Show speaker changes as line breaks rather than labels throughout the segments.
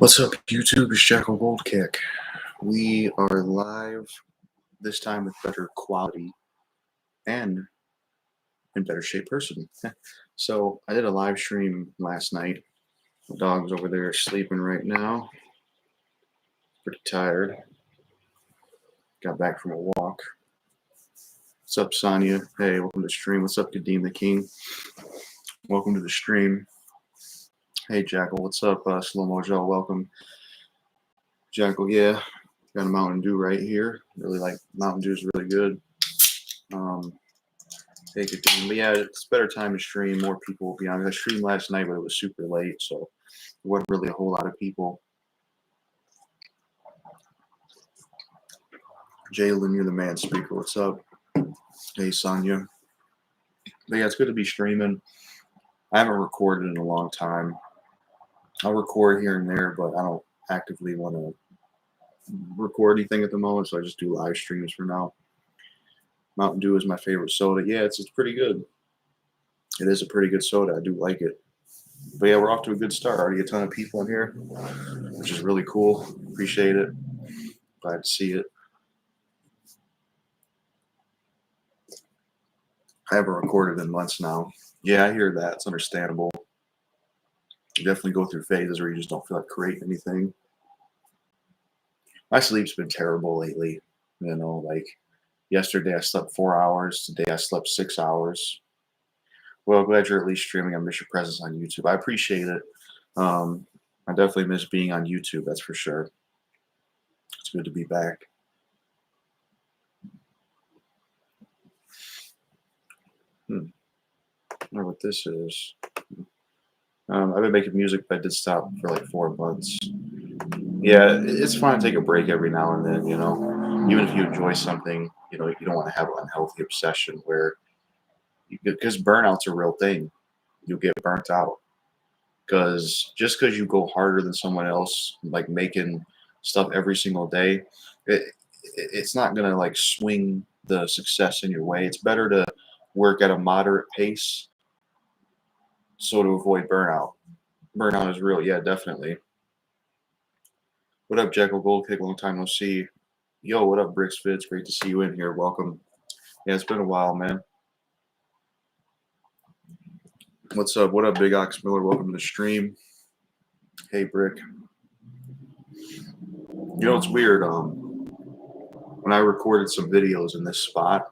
What's up, YouTube? It's JackalGoldKick. We are live this time with better quality and in better shape person. So I did a live stream last night. The dog's over there sleeping right now. Pretty tired. Got back from a walk. What's up, Sonia? Hey, welcome to the stream. What's up, Kadeem the King? Welcome to the stream. Hey, Jackal. What's up, Slow Mo Joe? Welcome. Jackal, yeah. Got a Mountain Dew right here. Really like Mountain Dew is really good. Take it down. But yeah, it's a better time to stream. More people will be on. I streamed last night, but it was super late, so there wasn't really a whole lot of people. Jalen, you're the man speaker. What's up? Hey, Sonia. But yeah, it's good to be streaming. I haven't recorded in a long time. I'll record here and there, but I don't actively want to record anything at the moment, so I just do live streams for now. Mountain Dew is my favorite soda. Yeah, it's pretty good. It is a pretty good soda. I do like it. But yeah, we're off to a good start. Already a ton of people in here, which is really cool. Appreciate it. Glad to see it. I haven't recorded in months now. Yeah, I hear that. It's understandable. You definitely go through phases where you just don't feel like creating anything. My sleep's been terrible lately. You know, like yesterday I slept 4 hours. Today I slept 6 hours. Well, glad you're at least streaming. I miss your presence on YouTube. I appreciate it. I definitely miss being on YouTube, that's for sure. It's good to be back. I don't know what this is. I've been making music, but I did stop for like 4 months. Yeah, it's fine to take a break every now and then, you know. Even if you enjoy something, you know, you don't want to have an unhealthy obsession where, because burnout's a real thing. You'll get burnt out. Because just because you go harder than someone else, like making stuff every single day, it's not going to like swing the success in your way. It's better to work at a moderate pace so to avoid burnout. Burnout is real. Yeah, definitely. What up, Jackal Goldkick? Long time no see. Yo, what up, Bricks Fits? Great to see you in here. Welcome. Yeah, it's been a while, man. What's up? What up, Big Ox Miller? Welcome to the stream. Hey, Brick. You know, it's weird. When I recorded some videos in this spot,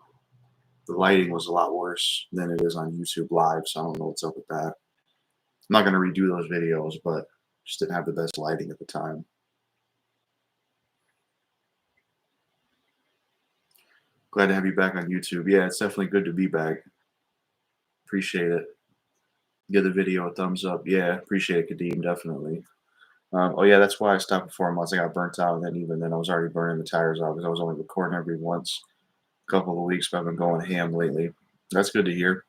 the lighting was a lot worse than it is on YouTube Live, so I don't know what's up with that. I'm not going to redo those videos, but just didn't have the best lighting at the time. Glad to have you back on YouTube. Yeah, it's definitely good to be back. Appreciate it. Give the video a thumbs up. Yeah, appreciate it, Kadeem, definitely. Oh, yeah, that's why I stopped for 4 months. I got burnt out, and then even then I was already burning the tires out because I was only recording every once a couple of weeks, but I've been going ham lately. That's good to hear.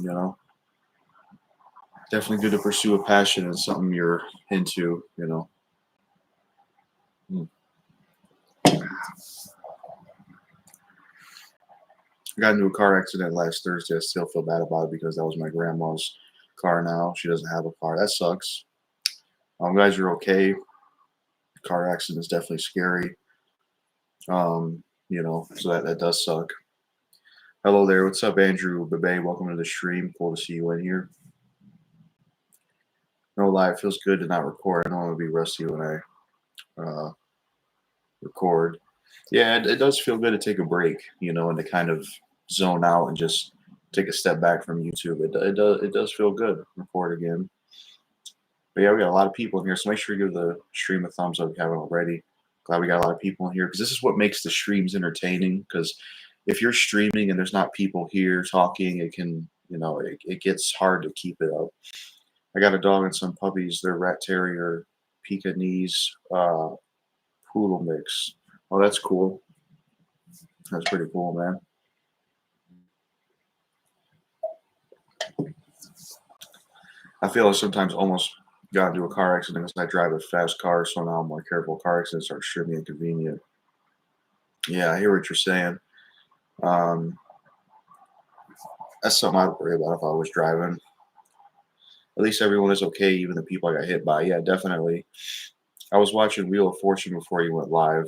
You know, definitely good to pursue a passion and something you're into, you know. I got into a car accident last Thursday. I still feel bad about it because that was my grandma's car now. She doesn't have a car. That sucks. I'm glad you're okay. Car accident is definitely scary. You know, so that does suck. Hello there. What's up, Andrew Bebe? Welcome to the stream. Cool to see you in here. No lie, it feels good to not record. I don't want to be rusty when I record. Yeah, it does feel good to take a break, you know, and to kind of zone out and just take a step back from YouTube. It does feel good. Record again. But yeah, we got a lot of people in here, so make sure you give the stream a thumbs up if you haven't already. Glad we got a lot of people in here because this is what makes the streams entertaining. Because if you're streaming and there's not people here talking, it can, you know, it gets hard to keep it up. I got a dog and some puppies. They're Rat Terrier, Pekingese, Poodle mix. Oh, that's cool. That's pretty cool, man. I feel like sometimes almost got into a car accident because I drive a fast car, so now I'm more careful. Car accidents are extremely inconvenient. Yeah, I hear what you're saying. That's something I'd worry about if I was driving. At least everyone is okay, even the people I got hit by. Yeah, definitely. I was watching Wheel of Fortune before you went live.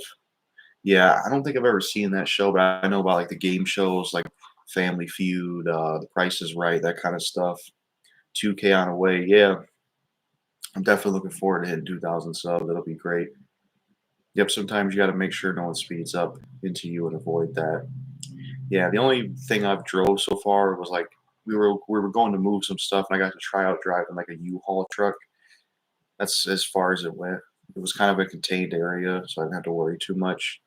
Yeah, I don't think I've ever seen that show, but I know about like the game shows like Family Feud, The Price is Right, that kind of stuff. 2K on the way. Yeah, I'm definitely looking forward to hitting 2,000 subs. That'll be great. Yep, sometimes you got to make sure no one speeds up into you and avoid that. Yeah, the only thing I've drove so far was like we were going to move some stuff, and I got to try out driving like a U-Haul truck. That's as far as it went. It was kind of a contained area, so I didn't have to worry too much.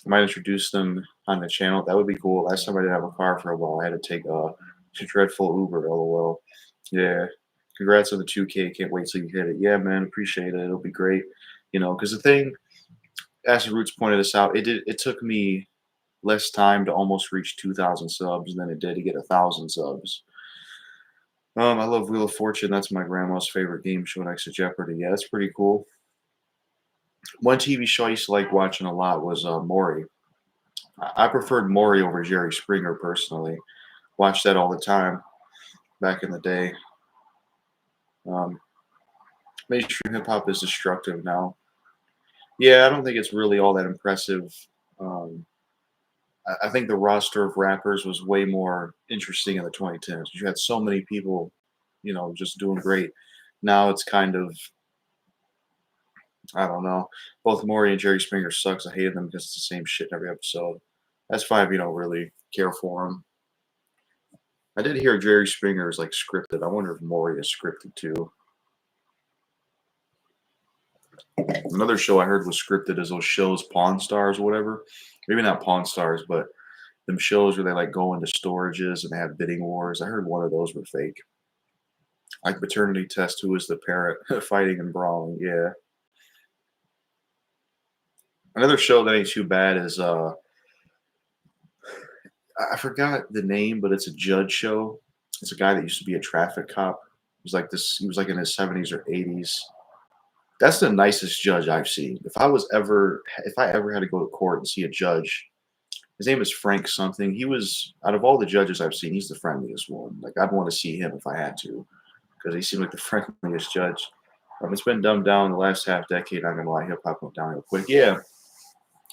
I might introduce them on the channel. That would be cool. Last time I didn't have a car for a while. I had to take a dreadful Uber. LOL. Yeah. Congrats on the 2K. Can't wait till you hit it. Yeah, man. Appreciate it. It'll be great. Because the thing, as Roots pointed this out, it took me less time to almost reach 2,000 subs than it did to get 1,000 subs. I love Wheel of Fortune. That's my grandma's favorite game show next to Jeopardy. Yeah, that's pretty cool. One TV show I used to like watching a lot was Maury. I preferred Maury over Jerry Springer personally. Watched that all the time back in the day. Um, Mainstream hip hop is destructive now. Yeah, I don't think it's really all that impressive. Um, I think the roster of rappers was way more interesting in the 2010s. You had so many people, just doing great. Now it's kind of, I don't know. Both Maury and Jerry Springer sucks. I hated them because it's the same shit in every episode. That's fine if you don't really care for them. I did hear Jerry Springer is like scripted. I wonder if Maury is scripted too. Another show I heard was scripted is those shows Pawn Stars or whatever. Maybe not Pawn Stars, but them shows where they like go into storages and they have bidding wars. I heard one of those were fake. Like Paternity Test, who is the parent fighting and brawling. Yeah. Another show that ain't too bad is I forgot the name, but it's a judge show. It's a guy that used to be a traffic cop. He was like in his 70s or 80s. That's the nicest judge I've seen. If I ever had to go to court and see a judge, his name is Frank something. He was out of all the judges I've seen, he's the friendliest one. Like I'd want to see him if I had to, because he seemed like the friendliest judge. It's been dumbed down the last half decade. Not gonna lie, hip hop went down real quick. Yeah,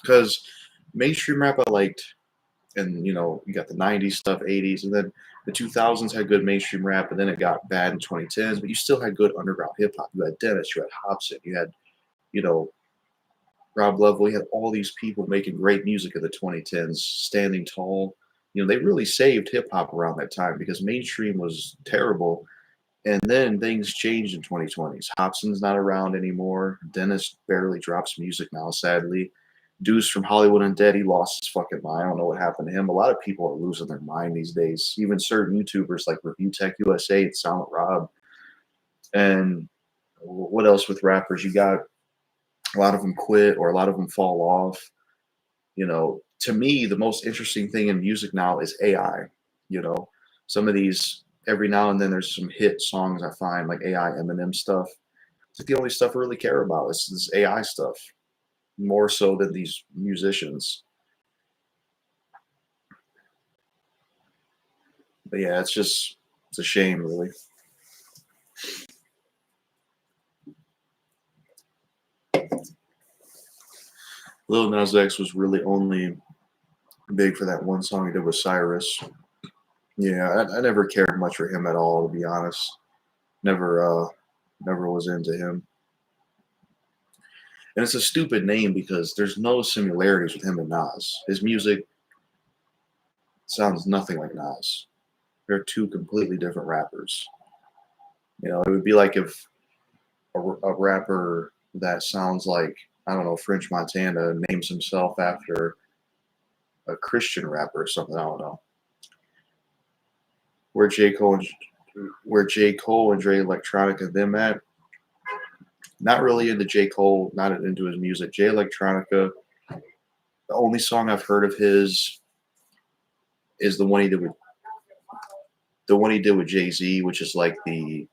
because mainstream rap I liked, and you got the '90s stuff, '80s, and then the 2000s had good mainstream rap, and then it got bad in 2010s. But you still had good underground hip hop. You had Dennis, you had Hobson, you had you know Rob Level. You had all these people making great music in the 2010s, standing tall. They really saved hip hop around that time because mainstream was terrible. And then things changed in 2020s. Hobson's not around anymore. Dennis barely drops music now, sadly. Deuce from Hollywood Undead, he lost his fucking mind. I don't know what happened to him. A lot of people are losing their mind these days. Even certain YouTubers like Review Tech USA and Silent Rob. And what else with rappers? You got a lot of them quit or a lot of them fall off. To me, the most interesting thing in music now is AI. Some of these, every now and then there's some hit songs I find like AI Eminem stuff. It's like the only stuff I really care about is this AI stuff, more so than these musicians. But yeah, it's a shame, really. Lil Nas X was really only big for that one song he did with Cyrus. Yeah, I never cared much for him at all, to be honest. Never was into him. And it's a stupid name because there's no similarities with him and Nas. His music sounds nothing like Nas. They're two completely different rappers. It would be like if a rapper that sounds like, I don't know, French Montana names himself after a Christian rapper or something. I don't know. Where J. Cole and Dre Electronica them at. Not really into J. Cole, not into his music. Jay Electronica, the only song I've heard of his is the one he did with Jay-Z, which is like the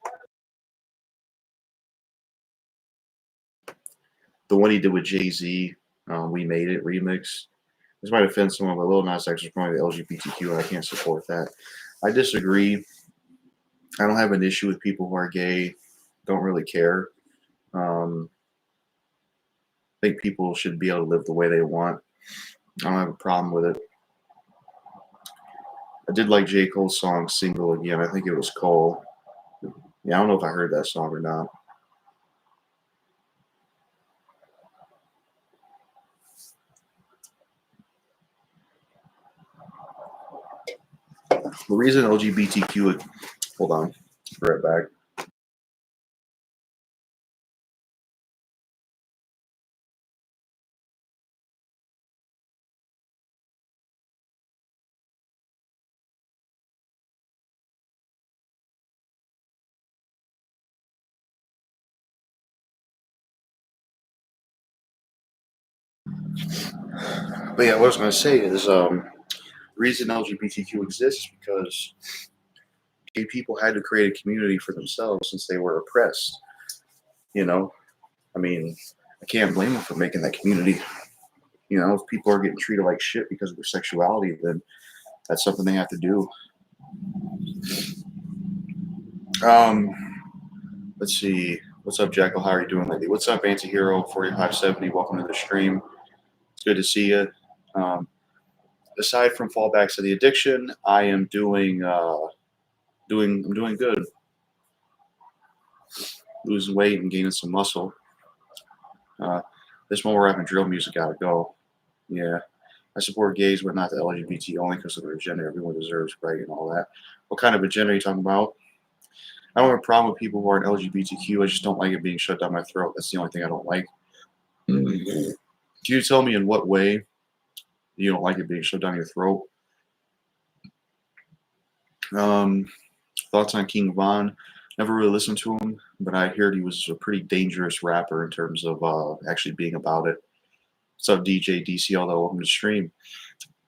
one he did with Jay-Z, We Made It remix. This might offend someone, but Lil Nas X is probably the LGBTQ, and I can't support that. I disagree. I don't have an issue with people who are gay. Don't really care. Um, I think people should be able to live the way they want. I don't have a problem with it. I did like J. Cole's song "Single" again. I think it was Cole. Yeah, I don't know if I heard that song or not. The reason LGBTQ. Hold on, be right back. But yeah, what I was going to say is the reason LGBTQ exists is because gay people had to create a community for themselves since they were oppressed. You know, I mean, I can't blame them for making that community. If people are getting treated like shit because of their sexuality, then that's something they have to do. Um, let's see. What's up, Jackal? How are you doing lately? What's up, Antihero 4570? Welcome to the stream. It's good to see you. Um, aside from fallbacks to the addiction, I am doing good. Losing weight and gaining some muscle. Uh, this one we're having drill music gotta go. Yeah. I support gays, but not the LGBT only because of their agenda. Everyone deserves right and all that. What kind of agenda are you talking about? I don't have a problem with people who aren't LGBTQ. I just don't like it being shoved down my throat. That's the only thing I don't like. Can you tell me in what way you don't like it being shoved down your throat? Um, thoughts on King Von? Never really listened to him, but I heard he was a pretty dangerous rapper in terms of actually being about it. What's up, DJ DCL? Though, welcome to stream.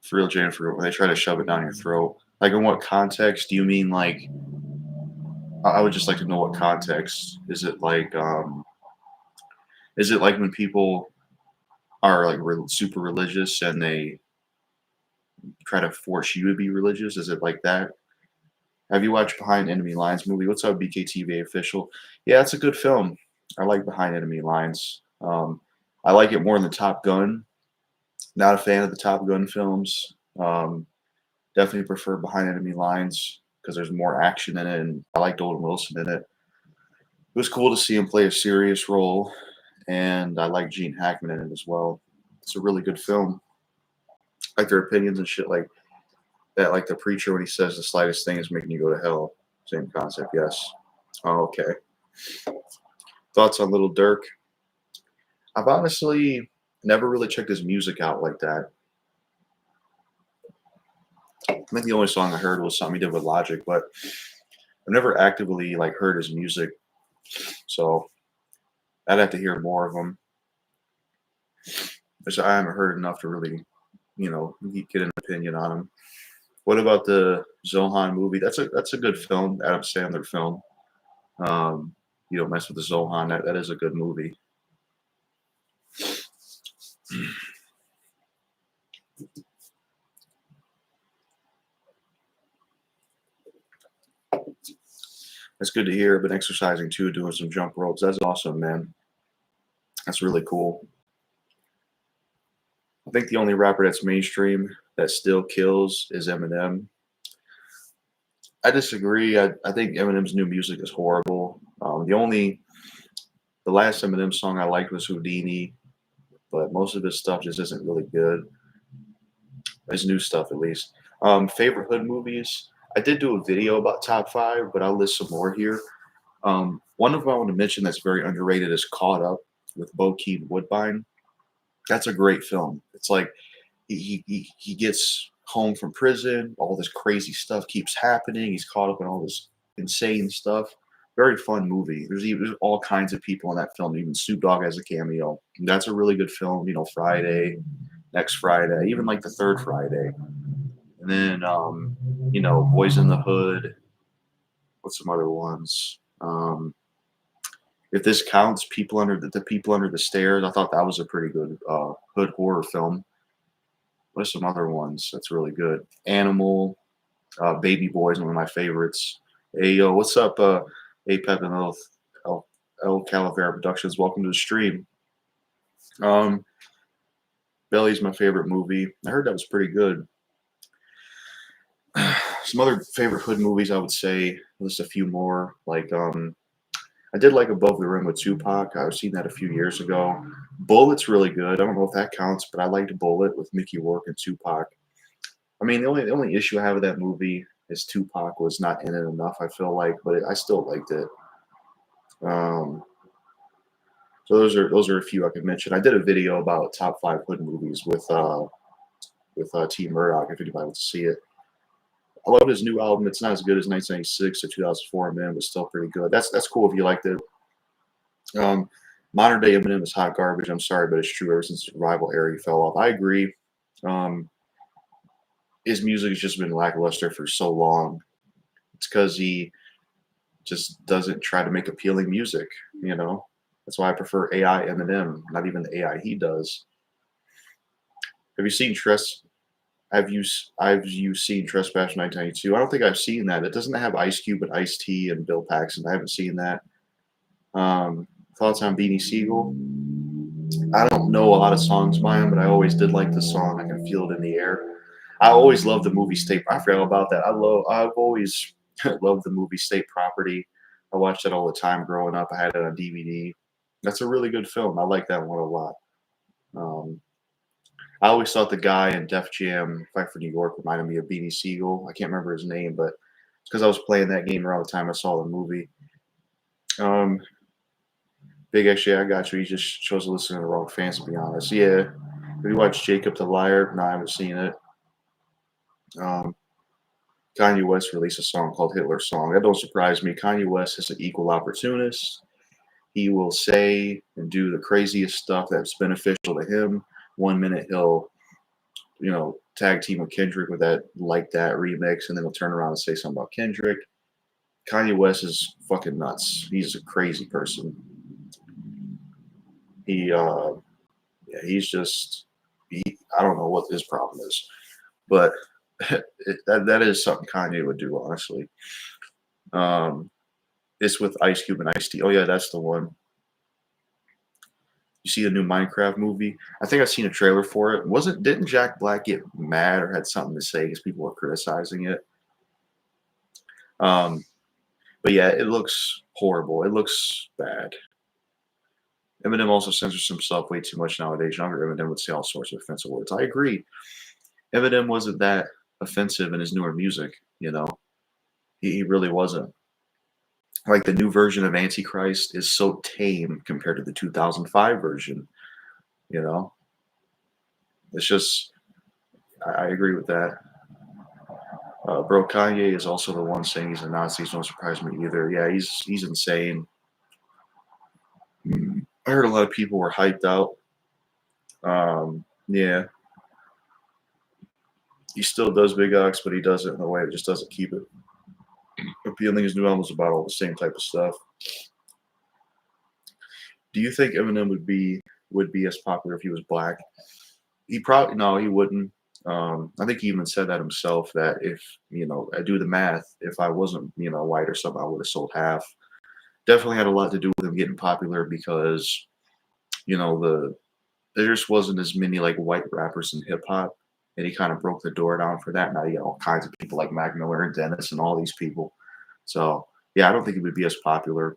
For real, Jennifer, when they try to shove it down your throat, like in what context do you mean? Like, I would just like to know what context. Is it like when people are like super religious and they try to force you to be religious? Is it like that? Have you watched Behind Enemy Lines movie? What's up, BKTV official? Yeah, it's a good film. I like Behind Enemy Lines. I like it more than the Top Gun. Not a fan of the Top Gun films. Definitely prefer Behind Enemy Lines because there's more action in it, and I liked Owen Wilson in it. It was cool to see him play a serious role, and I like Gene Hackman in it as well. It's a really good film. I like their opinions and shit like that. Like the preacher when he says the slightest thing is making you go to hell. Same concept, yes. Oh, okay. Thoughts on Little Dirk? I've honestly never really checked his music out like that. I think the only song I heard was something he did with Logic, but I've never actively like heard his music, so I'd have to hear more of him. Which I haven't heard enough to really, get an opinion on him. What about the Zohan movie? That's a good film, Adam Sandler film. You don't mess with the Zohan. That is a good movie. That's good to hear. I've been exercising too, doing some jump ropes. That's awesome, man. That's really cool. I think the only rapper that's mainstream that still kills is Eminem. I disagree. I think Eminem's new music is horrible. The last Eminem song I liked was Houdini, but most of his stuff just isn't really good. His new stuff, at least. Favorite hood movies. I did do a video about top five, but I'll list some more here. One of them I want to mention that's very underrated is Caught Up with Bokeem Woodbine. That's a great film. It's like he gets home from prison, all this crazy stuff keeps happening. He's caught up in all this insane stuff. Very fun movie. There's all kinds of people in that film. Even Snoop Dogg has a cameo. And that's a really good film. Friday, next Friday, even like the third Friday. And then Boys in the Hood. What's some other ones? If this counts, People Under the Stairs. I thought that was a pretty good hood horror film. What are some other ones that's really good? Animal, Baby Boy is one of my favorites. Hey yo, what's up? Apep and El, El Calavera Productions. Welcome to the stream. Um, Belly's my favorite movie. I heard that was pretty good. Some other favorite hood movies, I would say, list a few more. I did like Above the Rim with Tupac. I've seen that a few years ago. Bullet's really good. I don't know if that counts, but I liked Bullet with Mickey Rourke and Tupac. I mean, the only issue I have with that movie is Tupac was not in it enough. I feel like, but I still liked it. Um, So those are a few I could mention. I did a video about top five hood movies with T Murdoch. If anybody wants to see it, I love his new album. It's not as good as 1996 or 2004 Man, but still pretty good. That's cool if you liked it. Um, Modern day Eminem is hot garbage. I'm sorry, but it's true. Ever since the rival era, he fell off. I agree. Um, his music has just been lackluster for so long. It's because he just doesn't try to make appealing music. You know, that's why I prefer AI Eminem, not even the AI he does. Have you seen Tress? Have you seen Trespass 1992? I don't think I've seen that. It doesn't have Ice Cube and Ice T and Bill Paxton. I haven't seen that. Thoughts on Beanie Siegel? I don't know a lot of songs by him, but I always did like the song. I can feel it in the air. I always loved the movie State. I forgot about that. I've always loved the movie State Property. I watched it all the time growing up. I had it on DVD. That's a really good film. I like that one a lot. Um, I always thought the guy in Def Jam Fight for New York reminded me of Beanie Siegel. I can't remember his name, but it's because I was playing that game around the time I saw the movie. Um, Big X, yeah, I got you. He just chose to listen to the wrong fans, to be honest. Yeah. Have you watched Jacob the Liar? No, I haven't seen it. Um, Kanye West released a song called Hitler Song. That don't surprise me. Kanye West is an equal opportunist. He will say and do the craziest stuff that's beneficial to him. 1 minute he'll tag team with Kendrick with that Like That remix, and then he'll turn around and say something about Kendrick. Kanye West is fucking nuts. He's a crazy person. He, yeah, he's just, I don't know what his problem is, but that is something Kanye would do, honestly. Um, it's with Ice Cube and Ice T. Oh yeah, that's the one. You see the new Minecraft movie? I think I've seen a trailer for it. Didn't Jack Black get mad or had something to say because people were criticizing it? Um, But yeah, it looks horrible. It looks bad. Eminem also censors himself way too much nowadays. Younger Eminem would say all sorts of offensive words. I agree. Eminem wasn't that offensive in his newer music, you know. He really wasn't. Like the new version of Antichrist is so tame compared to the 2005 version, you know. It's just, I agree with that. Bro, Kanye is also the one saying he's a Nazi. So don't surprise me either. Yeah, he's insane. I heard a lot of people were hyped out. Yeah, he still does Big Ox, but he does it in a way that just doesn't keep it appealing. His new album's about all the same type of stuff. Do you think Eminem would be as popular if he was black? He probably no, he wouldn't. I think he even said that himself. That if I do the math, if I wasn't white or something, I would have sold half. Definitely had a lot to do with him getting popular because there just wasn't as many like white rappers in hip hop, and he kind of broke the door down for that. Now you got all kinds of people like Mac Miller and Dennis and all these people. So yeah, I don't think he would be as popular,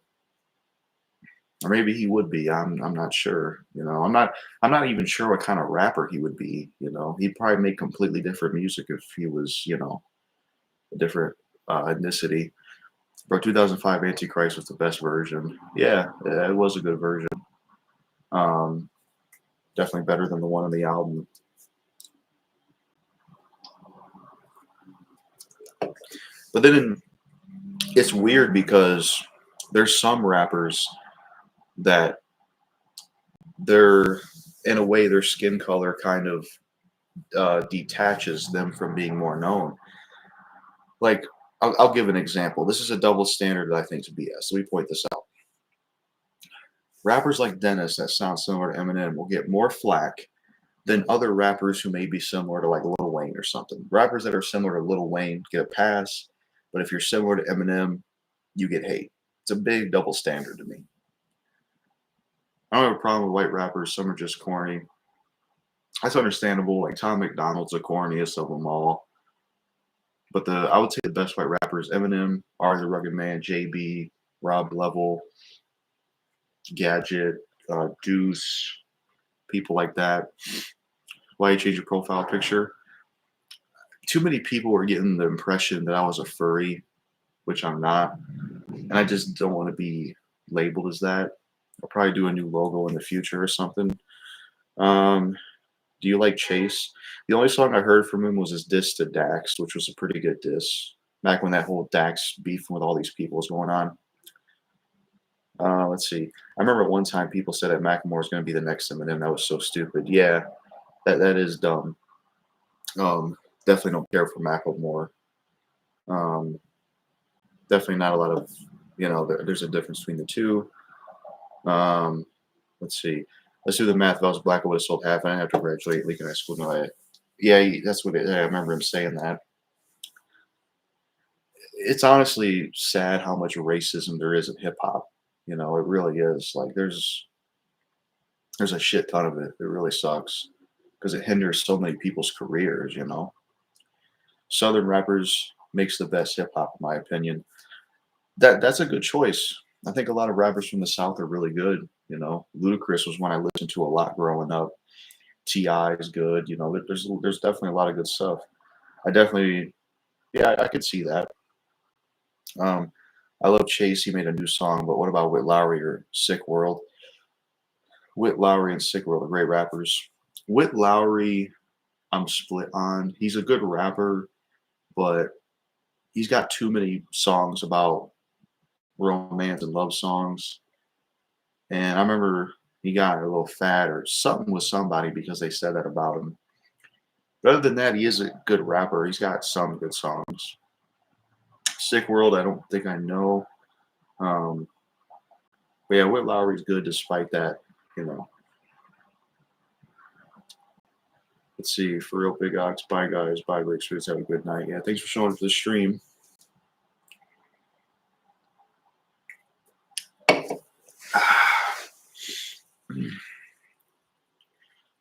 or maybe he would be. I'm not sure. I'm not even sure what kind of rapper he would be. He'd probably make completely different music if he was a different ethnicity. But 2005 Antichrist was the best version. Yeah, it was a good version. Um, Definitely better than the one on the album. But then it's weird because there's some rappers that they're in a way their skin color kind of detaches them from being more known. Like I'll give an example. This is a double standard that I think is BS. Let me point this out. Rappers like Dennis that sound similar to Eminem will get more flack than other rappers who may be similar to like Lil Wayne or something. Rappers that are similar to Lil Wayne get a pass, But if you're similar to Eminem, you get hate. It's a big double standard to me. I don't have a problem with white rappers. Some are just corny. That's understandable. Like Tom McDonald's the corniest of them all. But I would say the best white rappers: Eminem, R. the Rugged Man, JB, Rob Level, Gadget, Deuce, people like that. Why you change your profile picture? Too many people were getting the impression that I was a furry, which I'm not, and I just don't want to be labeled as that. I'll probably do a new logo in the future or something. Do you like Chase? The only song I heard from him was his diss to Dax, which was a pretty good diss. Back when that whole Dax beef with all these people was going on. Let's see. I remember at one time people said that Macklemore was going to be the next Eminem. That was so stupid. Yeah, that is dumb. Definitely don't care for Macklemore. Definitely not a lot of, there's a difference between the two. Let's see. Let's do the math. If I was black, I would have sold half. I didn't have to graduate Lincoln High School. No, yeah, that's what I remember him saying that. It's honestly sad how much racism there is in hip hop. It really is. Like there's a shit ton of it. It really sucks because it hinders so many people's careers. Southern rappers makes the best hip hop, in my opinion. That's a good choice. I think a lot of rappers from the South are really good. Ludacris was one I listened to a lot growing up. T.I. is good. There's definitely a lot of good stuff. I could see that. I love Chase. He made a new song, but what about Whit Lowry or Sick World? Whit Lowry and Sick World are great rappers. Whit Lowry, I'm split on. He's a good rapper, but he's got too many songs about romance and love songs. And I remember he got a little fat or something with somebody because they said that about him. But other than that, he is a good rapper. He's got some good songs. Sick World, I don't think I know. But yeah, Whit Lowry's good despite that. Let's see. For real, Big Ox. Bye, guys. Bye, Rick Spirits. Have a good night. Yeah, thanks for showing up for the stream.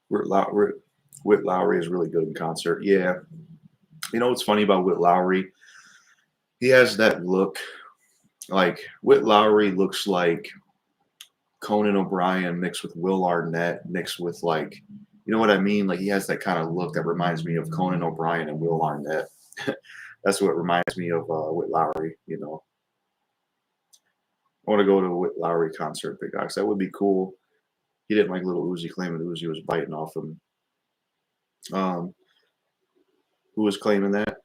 Whit Lowry is really good in concert. Yeah. You know what's funny about Whit Lowry? He has that look. Like, Whit Lowry looks like Conan O'Brien mixed with Will Arnett mixed with, like, you know what I mean? Like, he has that kind of look that reminds me of Conan O'Brien and Will Arnett. That's what reminds me of Whit Lowry, I want to go to a Whit Lowry concert, Big Ox. That would be cool. He didn't like Little Uzi, claiming Uzi was biting off him. Who was claiming that?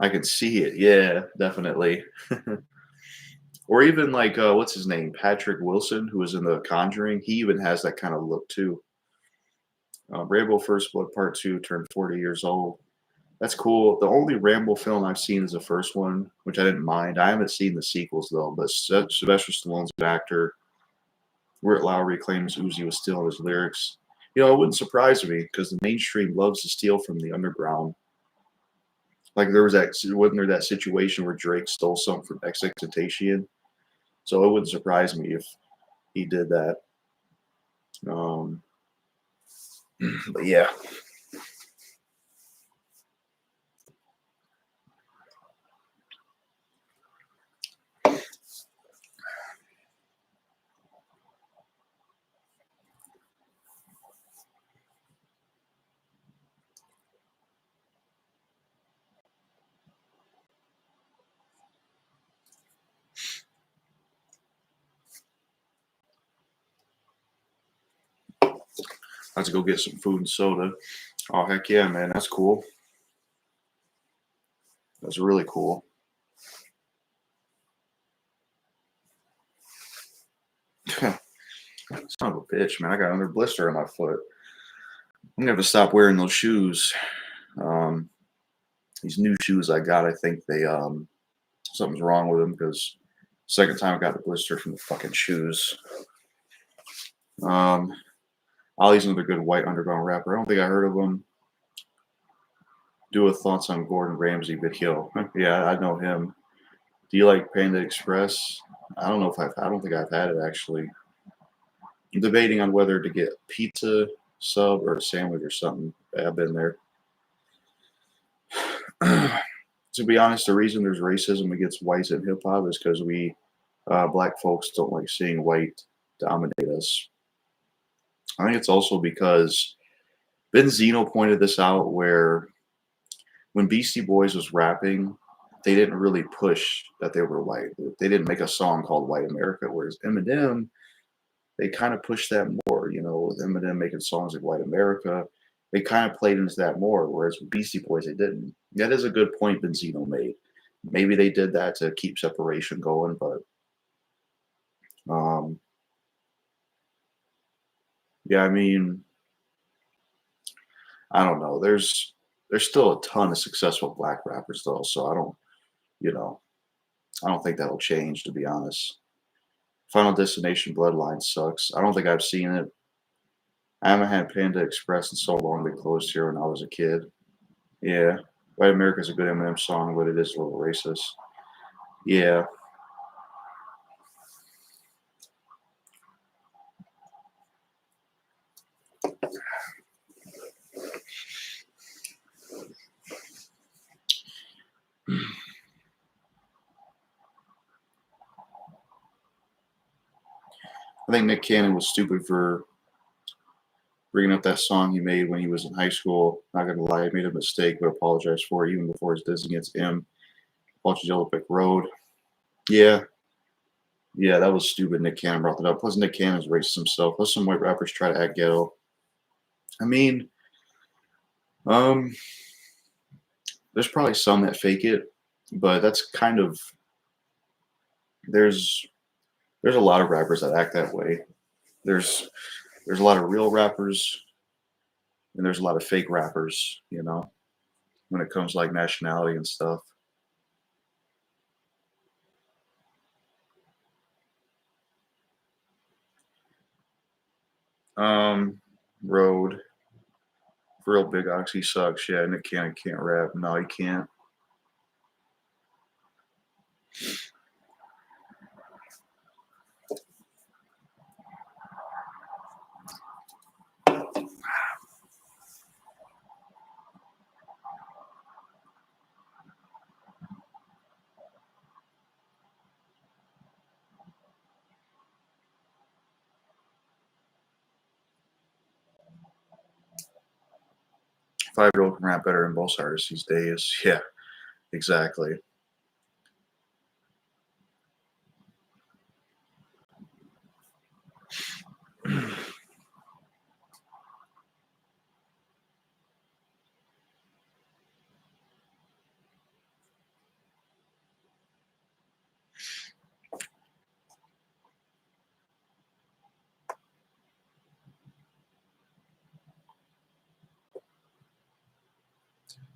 I can see it. Yeah, definitely. Or even like, what's his name? Patrick Wilson, who was in The Conjuring. He even has that kind of look too. Rambo First Blood Part 2 turned 40 years old. That's cool. The only Rambo film I've seen is the first one, which I didn't mind. I haven't seen the sequels though, but Sylvester Stallone's a good actor. Whit Lowry claims Uzi was stealing his lyrics. It wouldn't surprise me because the mainstream loves to steal from the underground. Like wasn't there that situation where Drake stole something from XXXTentacion? So it wouldn't surprise me if he did that. But yeah. I have to go get some food and soda. Oh, heck yeah, man. That's cool. That's really cool. Son of a bitch, man. I got another blister on my foot. I'm going to have to stop wearing those shoes. These new shoes I got, I think they something's wrong with them because second time I got the blister from the fucking shoes. Ollie's another good white underground rapper. I don't think I heard of him. Do a thoughts on Gordon Ramsay video. Yeah, I know him. Do you like Panda Express? I don't think I've had it actually. I'm debating on whether to get pizza sub or a sandwich or something. I've been there. To be honest, the reason there's racism against whites in hip hop is because we black folks don't like seeing white dominate us. I think it's also because Benzino pointed this out where when Beastie Boys was rapping, they didn't really push that they were white. They didn't make a song called White America, whereas Eminem, they kind of pushed that more, with Eminem making songs like White America. They kind of played into that more, whereas with Beastie Boys, they didn't. That is a good point Benzino made. Maybe they did that to keep separation going, but um, yeah, I mean, I don't know. There's still a ton of successful black rappers though, so you know, I don't think that'll change to be honest. Final Destination Bloodline sucks. I don't think I've seen it. I haven't had Panda Express in so long. They closed here when I was a kid. Yeah, White America's a good Eminem song, but it is a little racist. Yeah, I think Nick Cannon was stupid for bringing up that song he made when he was in high school. Not gonna lie, he made a mistake, but apologized for it even before his diss against M. Watch Yellow Brick Road. Yeah, yeah, that was stupid. Nick Cannon brought that up. Plus, Nick Cannon's racist himself. Let some white rappers try to act ghetto. I mean, um, there's probably some that fake it, but that's kind of there's there's a lot of rappers that act that way. There's there's a lot of real rappers and there's a lot of fake rappers, when it comes to like nationality and stuff. Road, real big oxy sucks. Yeah, Nick Cannon can't rap. No, he can't. 5-year-old can rap better than most artists these days. Yeah, exactly.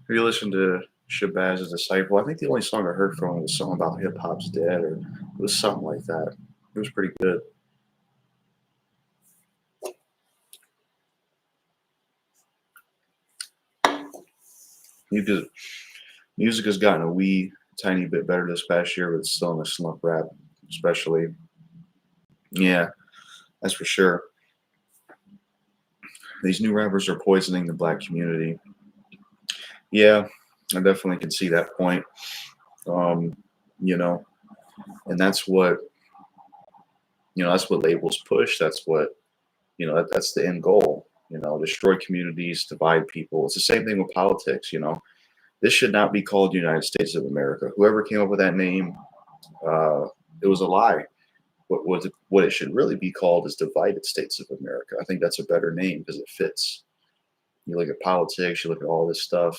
Have you listened to Shabazz Disciple? I think the only song I heard from him was something about hip hop's dead, or it was something like that. It was pretty good. Music, music has gotten a wee tiny bit better this past year, but it's still in the slump rap, especially. Yeah, that's for sure. These new rappers are poisoning the black community. Yeah, I definitely can see that point. Um, you know, and that's what labels push. That's what that's the end goal. Destroy communities, divide people. It's the same thing with politics. This should not be called United States of America. Whoever came up with that name, uh, it was a lie. What it should really be called is Divided States of America. I think that's a better name because it fits. You look at politics, you look at all this stuff,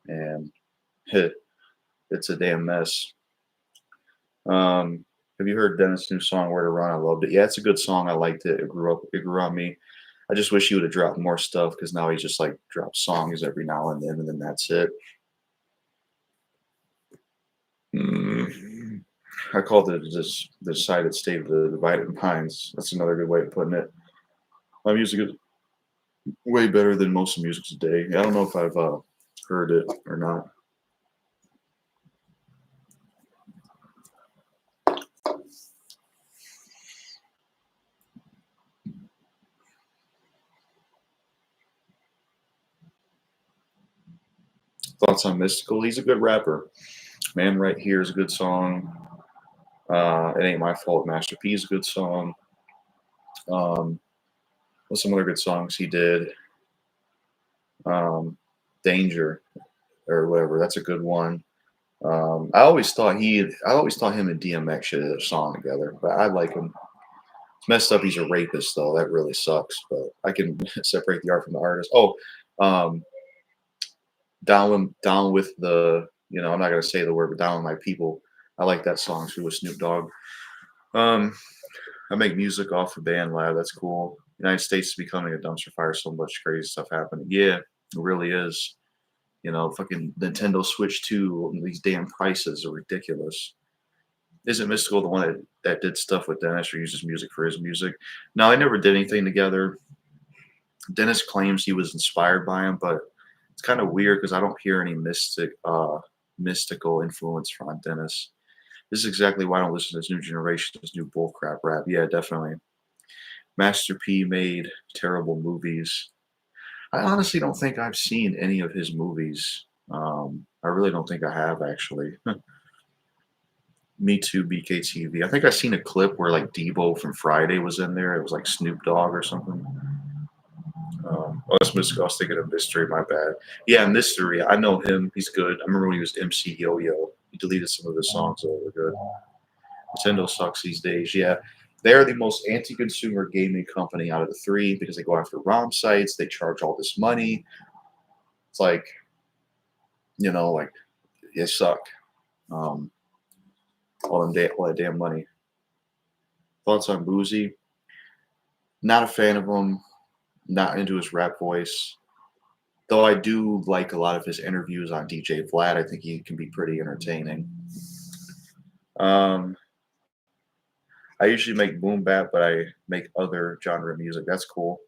and it's a damn mess. Have you heard Dennis' new song "Where to Run"? I loved it. Yeah, it's a good song. I liked it. It grew on me. I just wish he would have dropped more stuff because now he just like drops songs every now and then that's it. Mm. I called it just the decided state of the divided minds. That's another good way of putting it. My music is way better than most music today. I don't know if I've heard it or not. Thoughts on Mystical? He's a good rapper. Man Right Here is a good song. It Ain't My Fault. Master P is a good song. Um, what's some other good songs he did? Um, Danger or whatever. That's a good one. I always thought him and DMX should have a song together, but I like him. It's messed up. He's a rapist, though. That really sucks. But I can separate the art from the artist. Oh, um, down with the. I'm not gonna say the word, but down with my people. I like that song too with Snoop Dogg. Um, I make music off of BandLab. That's cool. United States is becoming a dumpster fire. So much crazy stuff happening. Yeah, it really is. Fucking Nintendo Switch 2, these damn prices are ridiculous. Isn't Mystical the one that did stuff with Dennis or uses music for his music? No, I never did anything together. Dennis claims he was inspired by him, but it's kind of weird because I don't hear any mystical influence from Dennis. This is exactly why I don't listen to this new generation, this new bullcrap rap. Yeah, definitely. Master P made terrible movies. I honestly don't think I've seen any of his movies. I really don't think I have actually. Me too, BKTV. I think I seen a clip where like Debo from Friday was in there. It was like Snoop Dogg or something. That's Mystical. I was thinking of Mystery. My bad. Yeah, Mystery. I know him. He's good. I remember when he was MC Yo-Yo. He deleted some of his songs. So they were good. Nintendo sucks these days. Yeah, they're the most anti-consumer gaming company out of the three because they go after ROM sites. They charge all this money. It's like, like they suck. Um, all that damn money. Thoughts on Boozy? Not a fan of him. Not into his rap voice. Though I do like a lot of his interviews on DJ Vlad. I think he can be pretty entertaining. Um, I usually make boom bap, but I make other genre music. That's cool.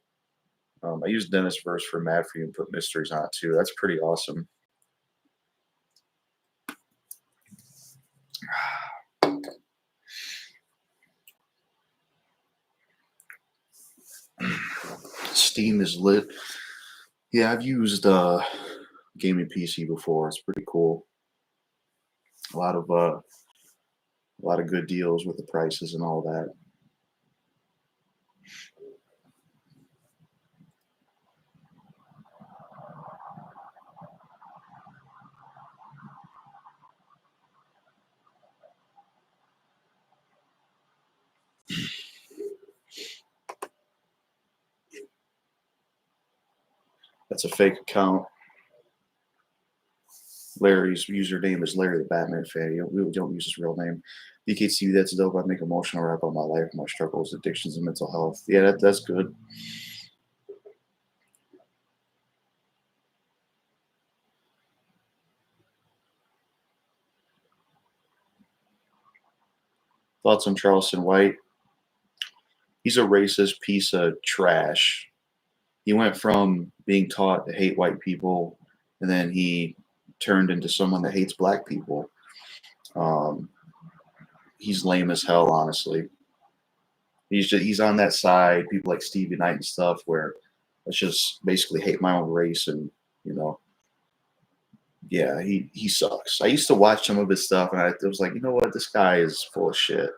I use Dennis verse for Mad for You and put mysteries on it too. That's pretty awesome. Steam is lit. Yeah, I've used gaming PC before. It's pretty cool. A lot of good deals with the prices and all that. That's a fake account. Larry's username is Larry the Batman fan. We don't use his real name. BKTV, that's dope. I make emotional rap on my life, my struggles, addictions, and mental health. Yeah, that's good. Thoughts on Charleston White? He's a racist piece of trash. He went from being taught to hate white people, and then he turned into someone that hates black people. Um, he's lame as hell, honestly. He's on that side. People like Stevie Knight and stuff, where let's just basically hate my own race, and you know, yeah, he sucks. I used to watch some of his stuff, and I was like, you know what, this guy is full of shit.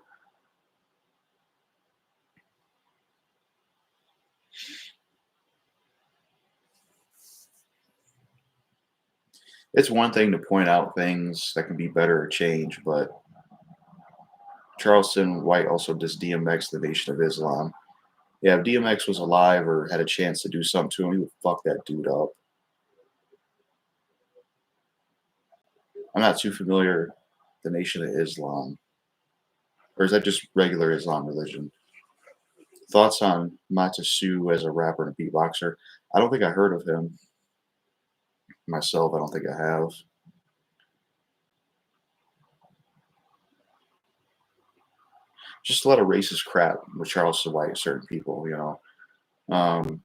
It's one thing to point out things that can be better or change, but Charleston White also does DMX, the Nation of Islam. Yeah, if DMX was alive or had a chance to do something to him, he would fuck that dude up. I'm not too familiar the Nation of Islam. Or is that just regular Islam religion? Thoughts on Matasu as a rapper and a beatboxer? I don't think I heard of him myself. I don't think I have. Just a lot of racist crap with Charleston White, certain people. Um,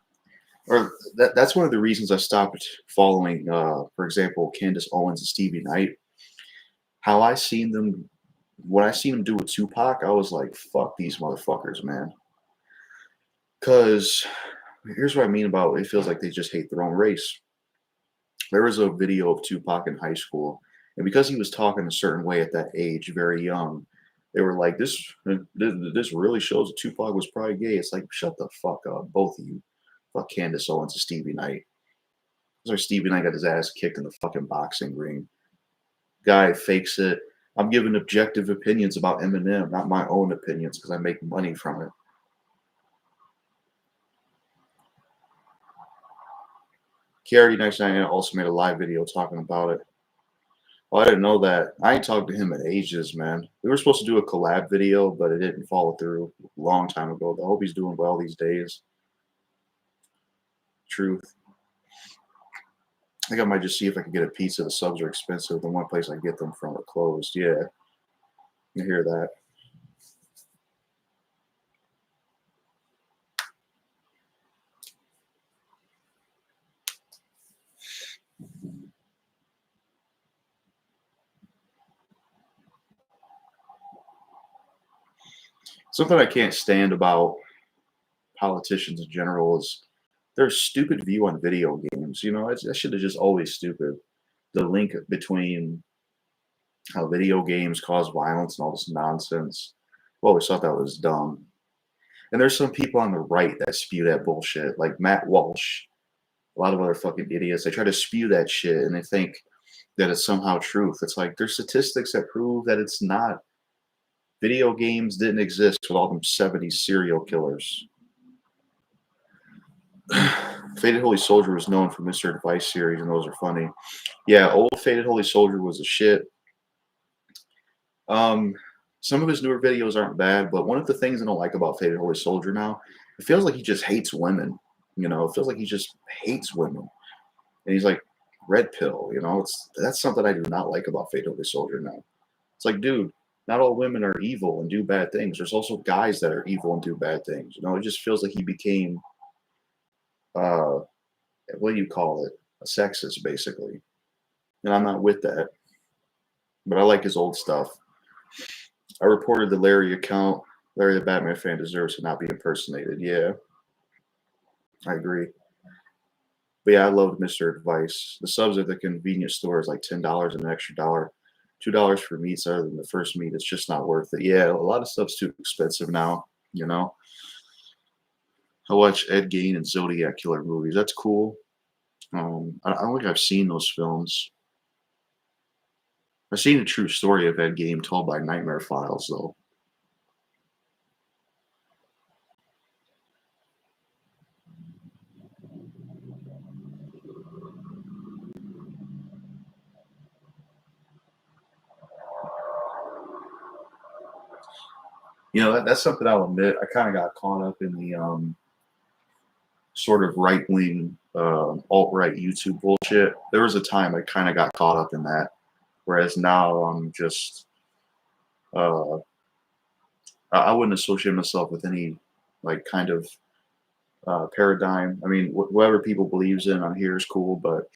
or that's one of the reasons I stopped following, for example, Candace Owens and Stevie Knight. How I seen them, what I seen them do with Tupac, I was like, fuck these motherfuckers, man. Because here's what I mean about it feels like they just hate their own race. There was a video of Tupac in high school, and because he was talking a certain way at that age, very young, they were like, "This really shows that Tupac was probably gay." It's like, shut the fuck up, both of you. Fuck Candace Owens and Stevie Knight. That's why Stevie Knight got his ass kicked in the fucking boxing ring. Guy fakes it. I'm giving objective opinions about Eminem, not my own opinions, because I make money from it. KRD99 also made a live video talking about it. Oh, I didn't know that. I ain't talked to him in ages, man. We were supposed to do a collab video, but it didn't follow through a long time ago. I hope he's doing well these days. Truth. I think I might just see if I can get a pizza. The subs are expensive. The one place I get them from are closed. Yeah, you hear that. Something I can't stand about politicians in general is their stupid view on video games. You know, that shit is just always stupid. The link between how video games cause violence and all this nonsense. I always thought that was dumb. And there's some people on the right that spew that bullshit, like Matt Walsh, a lot of other fucking idiots. They try to spew that shit and they think that it's somehow truth. It's like there's statistics that prove that it's not. Video games didn't exist with all them 70s serial killers. Faded Holy Soldier was known for Mr. Advice series, and those are funny. Yeah, old Faded Holy Soldier was a shit. Um, some of his newer videos aren't bad, but one of the things I don't like about Faded Holy Soldier now, it feels like he just hates women. You know, it feels like he just hates women, and he's like red pill. You know, that's something I do not like about Faded Holy Soldier now. It's like, dude, not all women are evil and do bad things. There's also guys that are evil and do bad things. You know, it just feels like he became uh what do you call it? A sexist, basically. And I'm not with that. But I like his old stuff. I reported the Larry account. Larry the Batman fan deserves to not be impersonated. Yeah, I agree. But yeah, I loved Mr. Advice. The subs at the convenience store is like $10 and an extra dollar. $2 for meats other than the first meat. It's just not worth it. Yeah, a lot of stuff's too expensive now, you know. I watch Ed Gein and Zodiac Killer movies. That's cool. I don't think I've seen those films. I've seen a true story of Ed Gein told by Nightmare Files, though. You know, that's something I'll admit. I kind of got caught up in the sort of right wing, alt right YouTube bullshit. There was a time I kind of got caught up in that, whereas now I'm just, uh, I wouldn't associate myself with any like kind of paradigm. I mean, whatever people believes in on here is cool, but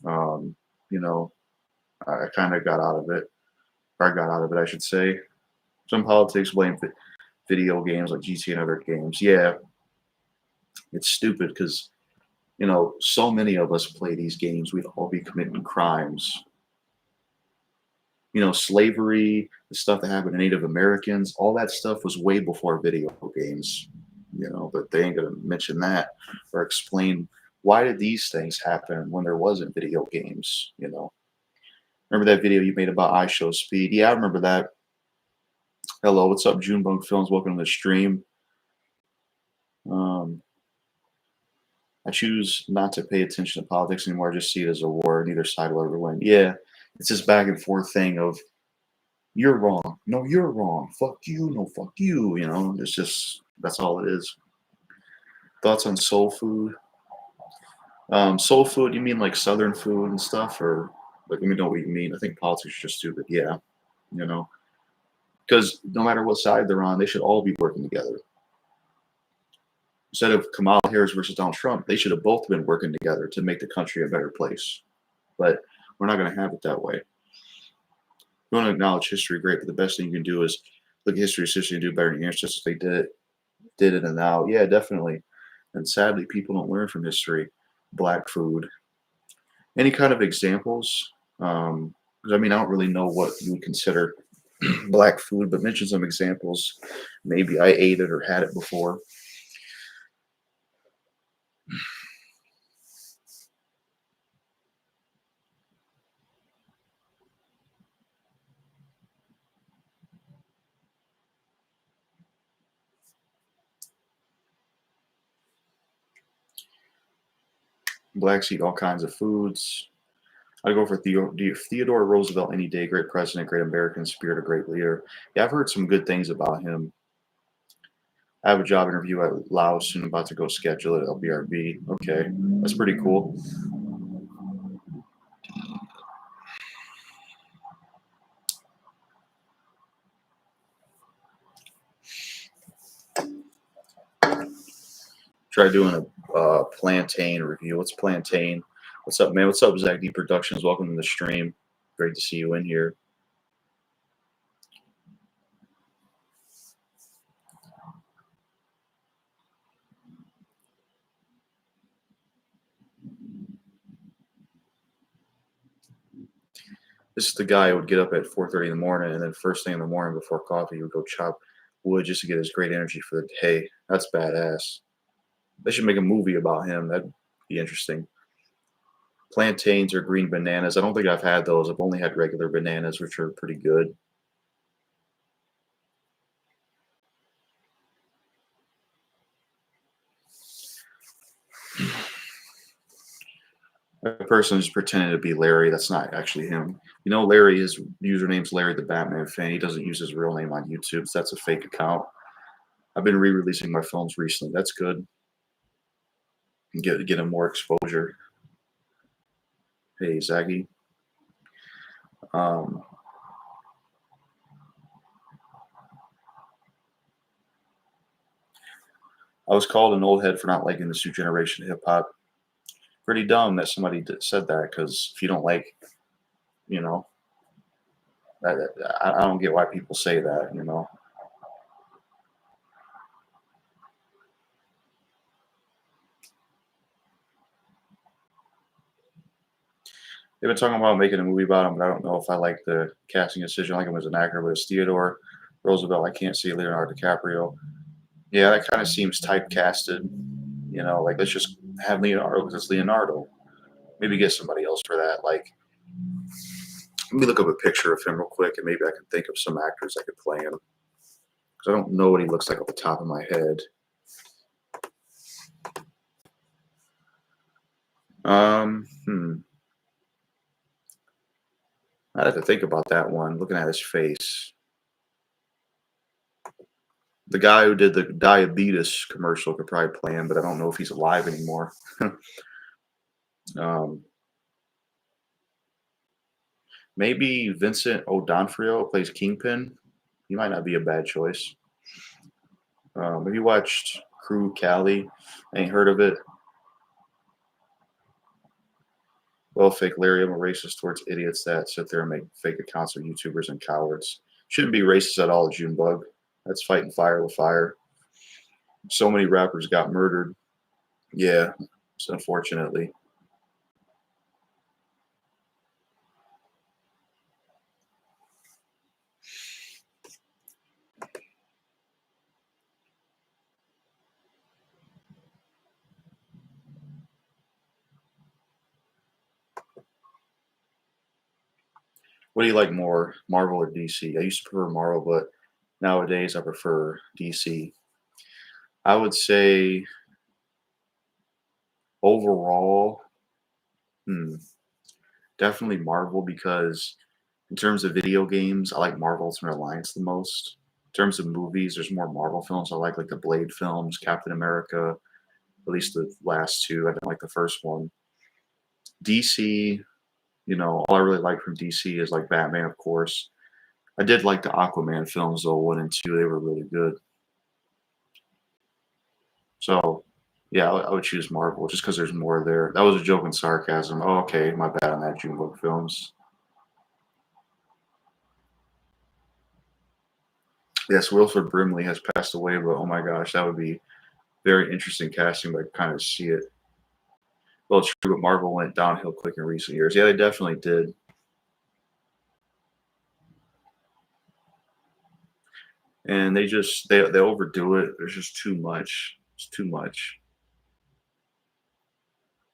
um, you know, I kind of got out of it. Or I got out of it, I should say. Some politics blame video games like GTA and other games. Yeah, it's stupid because you know so many of us play these games. We'd all be committing crimes. You know, slavery, the stuff that happened to Native Americans, all that stuff was way before video games. You know, but they ain't gonna mention that or explain why did these things happen when there wasn't video games. You know, remember that video you made about I Show Speed? Yeah, I remember that. Hello, what's up, Junebug Films? Welcome to the stream. Um, I choose not to pay attention to politics anymore. I just see it as a war. Neither side will ever win. Yeah, it's this back and forth thing of you're wrong. No, you're wrong. Fuck you. No, fuck you. You know, it's just that's all it is. Thoughts on soul food? Soul food? You mean like Southern food and stuff, or like let me know what you mean? I think politics is just stupid. Yeah, you know, because no matter what side they're on, they should all be working together. Instead of Kamala Harris versus Donald Trump, they should have both been working together to make the country a better place. But we're not going to have it that way. You want to acknowledge history, great, but the best thing you can do is look at history's history and do better than your ancestors. They did it, and now, yeah, definitely. And sadly, people don't learn from history. Black food. Any kind of examples? 'Cause I mean, I don't really know what you would consider black food, but mention some examples. Maybe I ate it or had it before. Blacks eat all kinds of foods. I go for Theodore Roosevelt any day. Great president, great American spirit, a great leader. Yeah, I've heard some good things about him. I have a job interview at Laos soon. I'm about to go schedule it at LBRB. Okay, that's pretty cool. Try doing a plantain review. What's plantain? What's up, man? What's up, Zach D Productions? Welcome to the stream. Great to see you in here. This is the guy who would get up at 4:30 in the morning, and then first thing in the morning before coffee, he would go chop wood just to get his great energy for the day. That's badass. They should make a movie about him. That'd be interesting. Plantains or green bananas. I don't think I've had those. I've only had regular bananas, which are pretty good. A person is pretending to be Larry. That's not actually him. You know, Larry, his username's Larry the Batman fan. He doesn't use his real name on YouTube, so that's a fake account. I've been re-releasing my films recently. That's good. Get him more exposure. Hey, Zaggy. Um, I was called an old head for not liking this new generation hip hop. Pretty dumb that somebody said that because if you don't like, you know, I don't get why people say that. You know, they've been talking about making a movie about him, but I don't know if I like the casting decision. I like him as an actor, but it's Theodore Roosevelt. I can't see Leonardo DiCaprio. Yeah, that kind of seems typecasted. You know, like let's just have Leonardo because it's Leonardo. Maybe get somebody else for that. Like, let me look up a picture of him real quick, and maybe I can think of some actors that could play him because I don't know what he looks like off the top of my head. Hmm. I'd have to think about that one. Looking at his face, the guy who did the diabetes commercial could probably play him, but I don't know if he's alive anymore. um, maybe Vincent O'Donofrio plays Kingpin. He might not be a bad choice. Have you watched Crew Cali? Ain't heard of it. Well, fake Larry, I'm a racist towards idiots that sit there and make fake accounts of YouTubers and cowards. Shouldn't be racist at all, Junebug. That's fighting fire with fire. So many rappers got murdered. Yeah, so unfortunately. What do you like more, Marvel or DC? I used to prefer Marvel, but nowadays I prefer DC. I would say overall, hmm, definitely Marvel because in terms of video games, I like Marvel Ultimate Alliance the most. In terms of movies, there's more Marvel films I like the Blade films, Captain America, at least the last two. I didn't like the first one. DC, all I really like from DC is like Batman, of course. I did like the Aquaman films though, one and two. They were really good. So, yeah, I would choose Marvel just because there's more there. That was a joke and sarcasm. Oh, okay, my bad on that. Junebug Films. Yes, Wilford Brimley has passed away, but oh my gosh, that would be very interesting casting. But I kind of see it. Well, true, but Marvel went downhill quick in recent years. Yeah, they definitely did. And they overdo it. There's just too much. It's too much.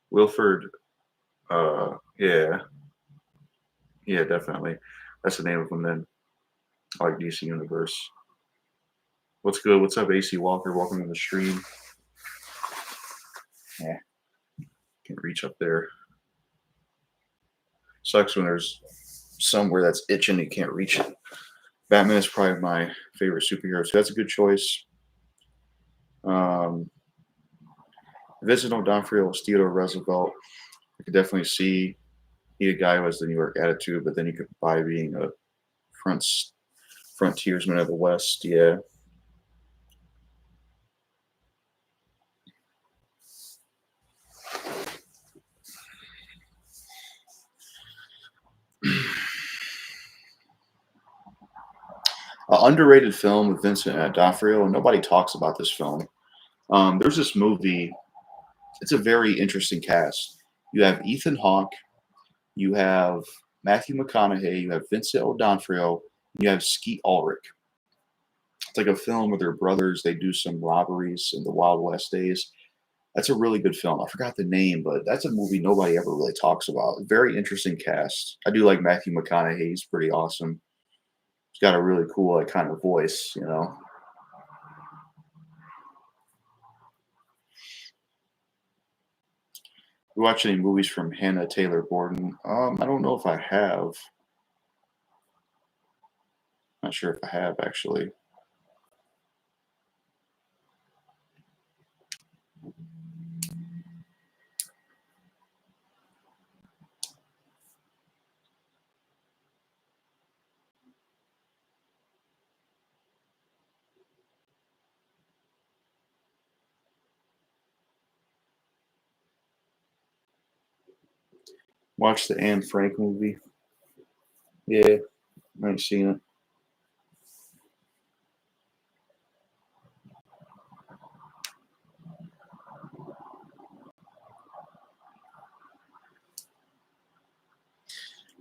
Wilford, yeah, yeah, definitely. That's the name of them then. I like DC Universe. What's good? What's up, AC Walker? Welcome to the stream. Yeah, can't reach up there. Sucks when there's somewhere that's itching you can't reach it. Batman is probably my favorite superhero, so that's a good choice. Um, Vincent D'Onofrio was Theodore Roosevelt. I could definitely see he a guy who has the New York attitude, but then you could buy being a front frontiersman of the West. Yeah. Underrated film with Vincent D'Onofrio, and nobody talks about this film. There's this movie. It's a very interesting cast. You have Ethan Hawke, you have Matthew McConaughey, you have Vincent D'Onofrio, and you have Skeet Ulrich. It's like a film where they're brothers. They do some robberies in the Wild West days. That's a really good film. I forgot the name, but that's a movie nobody ever really talks about. Very interesting cast. I do like Matthew McConaughey. He's pretty awesome. He's got a really cool like kind of voice, you know. You watch any movies from Hannah Taylor Gordon? I don't know if I have. Not sure if I have actually. Watch the Anne Frank movie. Yeah, I ain't seen it.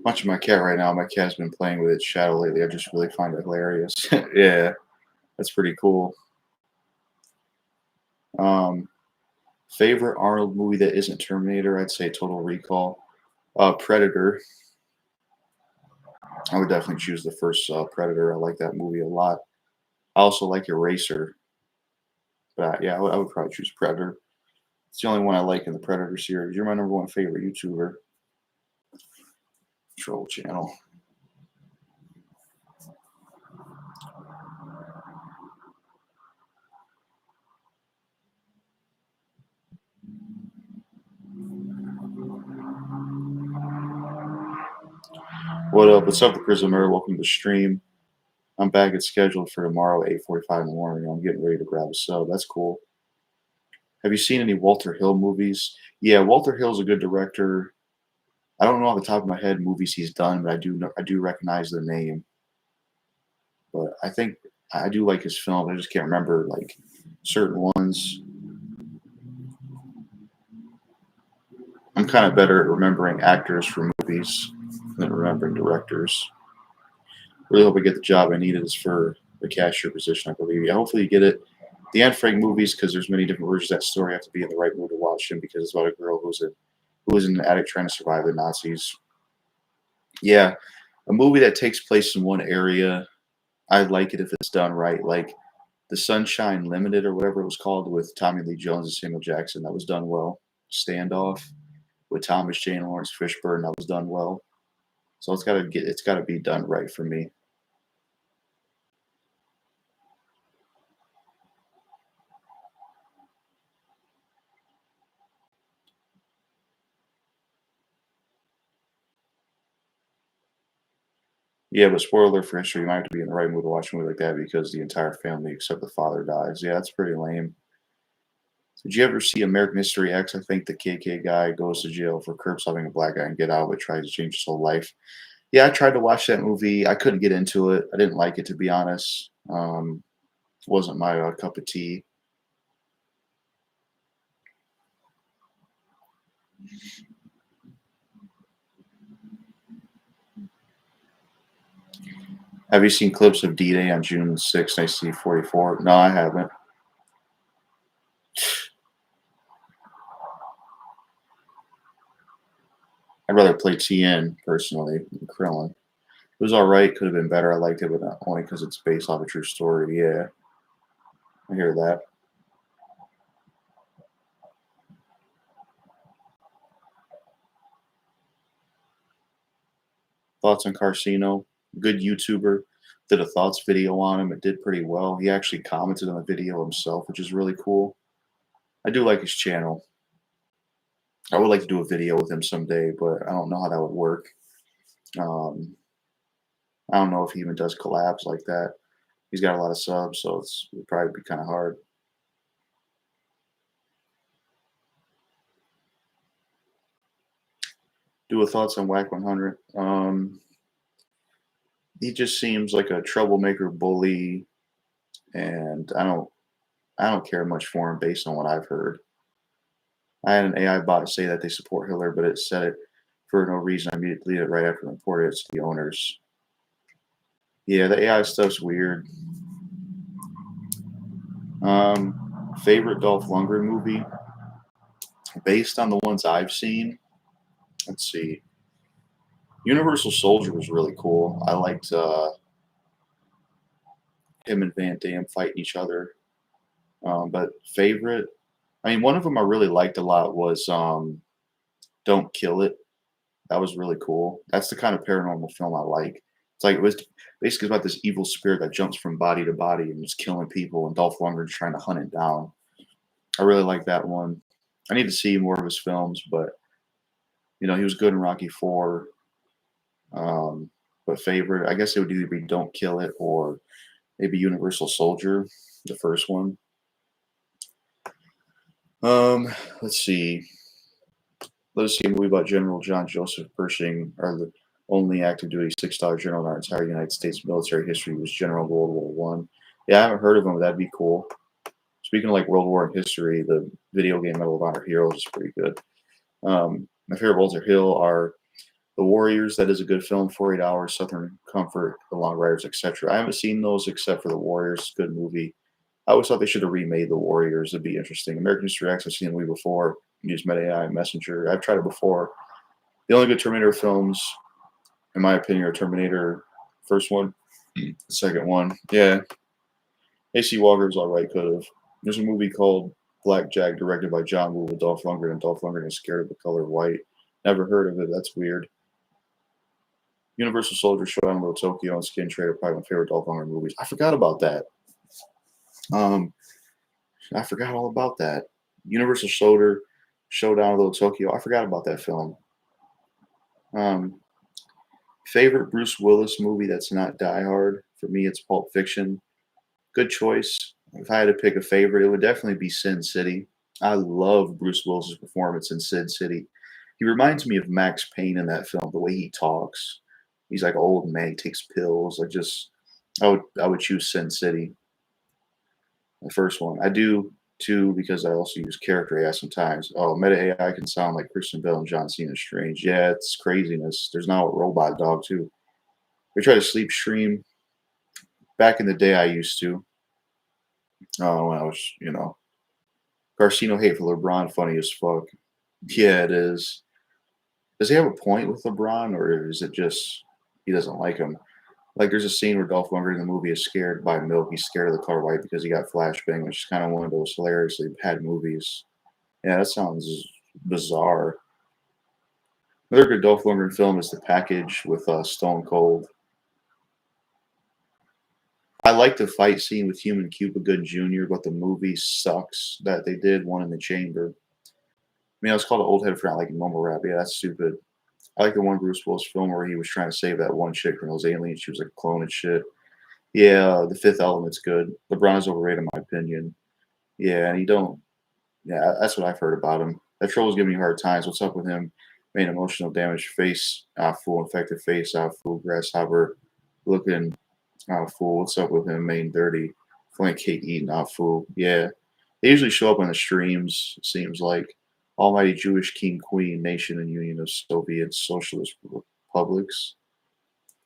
Watching my cat right now. My cat's been playing with its shadow lately. I just really find it hilarious. Yeah, that's pretty cool. Um, Favorite Arnold movie that isn't Terminator? I'd say Total Recall. Predator. I would definitely choose the first Predator. I like that movie a lot. I also like Eraser, but yeah, I would probably choose Predator. It's the only one I like in the Predator series. You're my number one favorite YouTuber. Troll channel. What up? What's up, the Prisoner? Welcome to the stream. I'm back at scheduled for tomorrow, 8:45 in the morning. I'm getting ready to grab a sub. That's cool. Have you seen any Walter Hill movies? Yeah, Walter Hill's a good director. I don't know off the top of my head movies he's done, but I do recognize the name. But I think I do like his film. I just can't remember like certain ones. I'm kind of better at remembering actors for movies than remembering directors. Really hope I get the job I needed is for the cashier position, I believe. Yeah, hopefully you get it. The Anne Frank movies, because there's many different versions of that story, have to be in the right mood to watch them because it's about a girl who was an addict trying to survive the Nazis. Yeah, a movie that takes place in one area, I like it if it's done right. Like The Sunshine Limited or whatever it was called with Tommy Lee Jones and Samuel Jackson, that was done well. Standoff with Thomas Jane and Lawrence Fishburne, that was done well. So it's gotta be done right for me. Yeah, but spoiler for history, you might have to be in the right mood to watch a movie like that because the entire family except the father dies. Yeah, that's pretty lame. Did you ever see American History X? I think the KK guy goes to jail for curb stomping a black guy and get out, but tries to change his whole life. Yeah, I tried to watch that movie. I couldn't get into it. I didn't like it, to be honest. Wasn't my cup of tea. Have you seen clips of D-Day on June 6th, 1944? No, I haven't. I'd rather play TN personally than Krillin. It was all right. Could have been better. I liked it, but not only because it's based off a true story. Yeah, I hear that. Thoughts on Carcino? Good YouTuber. Did a thoughts video on him. It did pretty well. He actually commented on the video himself, which is really cool. I do like his channel. I would like to do a video with him someday, but I don't know how that would work. Um, I don't know if he even does collabs like that. He's got a lot of subs, so it would probably be kind of hard. Do a thoughts on Whack 100. He just seems like a troublemaker bully, and I don't care much for him based on what I've heard. I had an AI bot say that they support Hitler, but it said it for no reason. I immediately deleted it right after I reported it to the owners. Yeah, the AI stuff's weird. Favorite Dolph Lundgren movie? Based on the ones I've seen, let's see. Universal Soldier was really cool. I liked him and Van Damme fighting each other. But favorite, I mean, one of them I really liked a lot was Don't Kill It. That was really cool. That's the kind of paranormal film I like. It's like it was basically about this evil spirit that jumps from body to body and is killing people, and Dolph Lundgren's trying to hunt it down. I really like that one. I need to see more of his films, but he was good in Rocky Four. But favorite, I guess it would either be Don't Kill It or maybe Universal Soldier, the first one. Um, let's see. Let us see a movie about General John Joseph Pershing, or the only active duty six-star general in our entire United States military history was General World War One. Yeah, I haven't heard of him, but that'd be cool. Speaking of like World War in history, the video game Medal of Honor Heroes is pretty good. My favorite Walter Hill are The Warriors. That is a good film. 48 Hours, Southern Comfort, The Long Riders, etc. I haven't seen those except for The Warriors. Good movie. I always thought they should have remade The Warriors. It'd be interesting. American History X, I've seen the movie before. Used Meta AI Messenger. I've tried it before. The only good Terminator films, in my opinion, are Terminator first one, the second one. Yeah. AC Walker's all right, could have. There's a movie called Blackjack, directed by John Woo with Dolph Lundgren, and Dolph Lundgren is scared of the color white. Never heard of it. That's weird. Universal Soldier, Showdown in Little Tokyo, and Skin Trade are probably my favorite Dolph Lundgren movies. I forgot about that. I forgot all about that. Universal Soldier, Showdown in Little Tokyo. I forgot about that film. Um, Favorite Bruce Willis movie that's not Die Hard? For me, it's Pulp Fiction. Good choice. If I had to pick a favorite, it would definitely be Sin City. I love Bruce Willis's performance in Sin City. He reminds me of Max Payne in that film, the way he talks. He's like old man, he takes pills. I would choose Sin City, the first one. I do too because I also use character AI sometimes. Oh, Meta AI can sound like Christian Bale and John Cena Strange. Yeah, it's craziness. There's now a robot dog too. We try to sleep stream. Back in the day, I used to. When I was, Garcino hate for LeBron, funny as fuck. Yeah, it is. Does he have a point with LeBron, or is it just he doesn't like him? Like, there's a scene where Dolph Lundgren in the movie is scared by milk. He's scared of the color white because he got flashbang, which is kind of one of those hilariously bad movies. Yeah, that sounds bizarre. Another good Dolph Lundgren film is The Package with Stone Cold. I like the fight scene with Human Cuba Gooding Jr., but the movie sucks that they did one in the chamber. I mean, I was called an old head for not liking mumble rap. Yeah, that's stupid. I like the one Bruce Willis film where he was trying to save that one chick from those aliens. She was like a clone and shit. Yeah, The Fifth Element's good. LeBron is overrated in my opinion. Yeah, and he don't. Yeah, that's what I've heard about him. That troll's giving me hard times. What's up with him? Main emotional damage, face, full infected face, full grasshopper, looking, fool. What's up with him? Main dirty, flank cake eating, fool. Yeah, they usually show up on the streams. It seems like Almighty Jewish King Queen Nation and Union of Soviet Socialist Republics.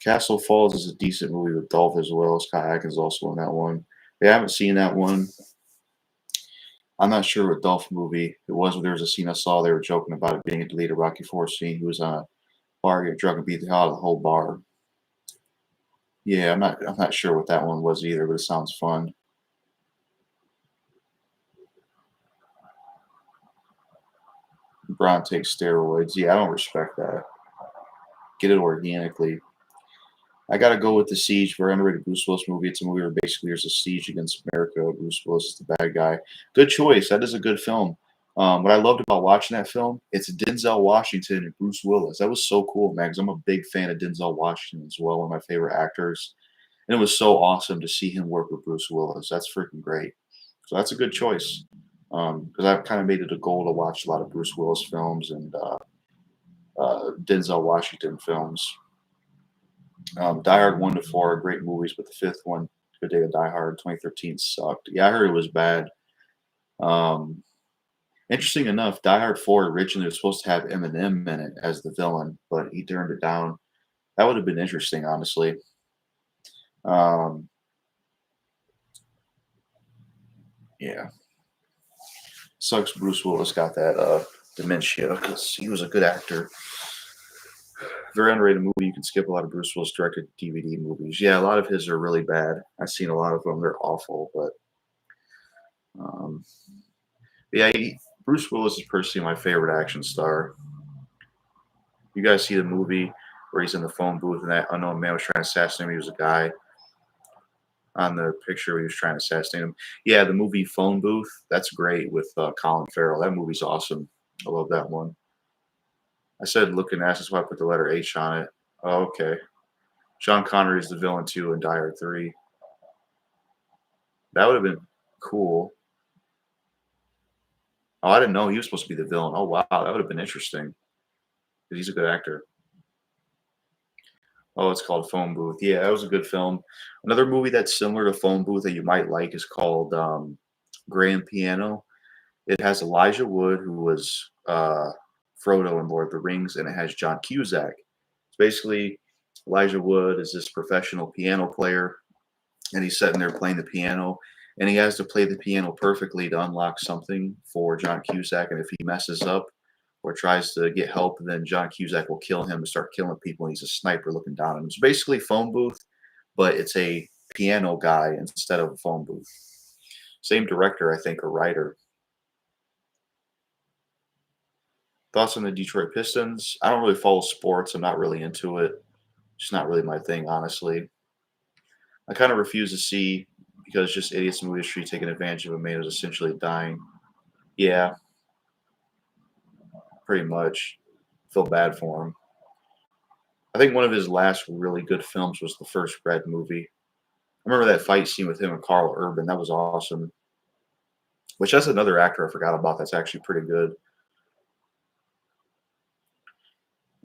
Castle Falls is a decent movie with Dolph as well. Scott Adkins also in that one. I haven't seen that one. I'm not sure what Dolph movie it was, but there was a scene I saw. They were joking about it being a deleted Rocky Four scene. He was on a bar, get drunk, and beat the hell out of the whole bar. Yeah, I'm not sure what that one was either, but it sounds fun. Braun takes steroids. Yeah, I don't respect that. Get it organically. I gotta go with The Siege, very underrated Bruce Willis movie. It's a movie where basically there's a siege against America. Bruce Willis is the bad guy. Good choice. That is a good film. What I loved about watching that film, it's Denzel Washington and Bruce Willis. That was so cool, man, because I'm a big fan of Denzel Washington as well, one of my favorite actors. And it was so awesome to see him work with Bruce Willis. That's freaking great. So that's a good choice. Because I've kind of made it a goal to watch a lot of Bruce Willis films and Denzel Washington films. Die Hard 1 to 4 are great movies, but the fifth one, Good Day to Die Hard 2013, sucked. Yeah, I heard it was bad. Um, Interesting enough, Die Hard 4 originally was supposed to have Eminem in it as the villain, but he turned it down. That would have been interesting, honestly. Um, yeah, sucks Bruce Willis got that dementia because he was a good actor. Very underrated movie. You can skip a lot of Bruce Willis directed DVD movies. Yeah, a lot of his are really bad. I've seen a lot of them. They're awful, but um, yeah, Bruce Willis is personally my favorite action star. You guys see the movie where he's in the phone booth and that unknown man was trying to assassinate him. He was a guy on the picture where he was trying to assassinate him. Yeah, the movie Phone Booth. That's great with Colin Farrell. That movie's awesome. I love that one. I said looking ass, that's why I put the letter H on it. Oh, okay. Sean Connery is the villain too in Die Hard 3. That would have been cool. Oh, I didn't know he was supposed to be the villain. Oh, wow. That would have been interesting. Because he's a good actor. Oh, it's called Phone Booth. Yeah, that was a good film. Another movie that's similar to Phone Booth that you might like is called Grand Piano. It has Elijah Wood, who was Frodo in Lord of the Rings, and it has John Cusack. It's basically Elijah Wood is this professional piano player, and he's sitting there playing the piano, and he has to play the piano perfectly to unlock something for John Cusack. And if he messes up or tries to get help, then John Cusack will kill him and start killing people. And he's a sniper looking down at him. It's basically Phone Booth, but it's a piano guy instead of a phone booth. Same director, I think, or writer. Thoughts on the Detroit Pistons? I don't really follow sports. I'm not really into it. It's not really my thing, honestly. I kind of refuse to see because just idiots in the industry taking advantage of a man who's essentially dying. Yeah, pretty much. Feel bad for him. I think one of his last really good films was the first Red movie. I remember that fight scene with him and Carl Urban. That was awesome. Which that's another actor I forgot about. That's actually pretty good.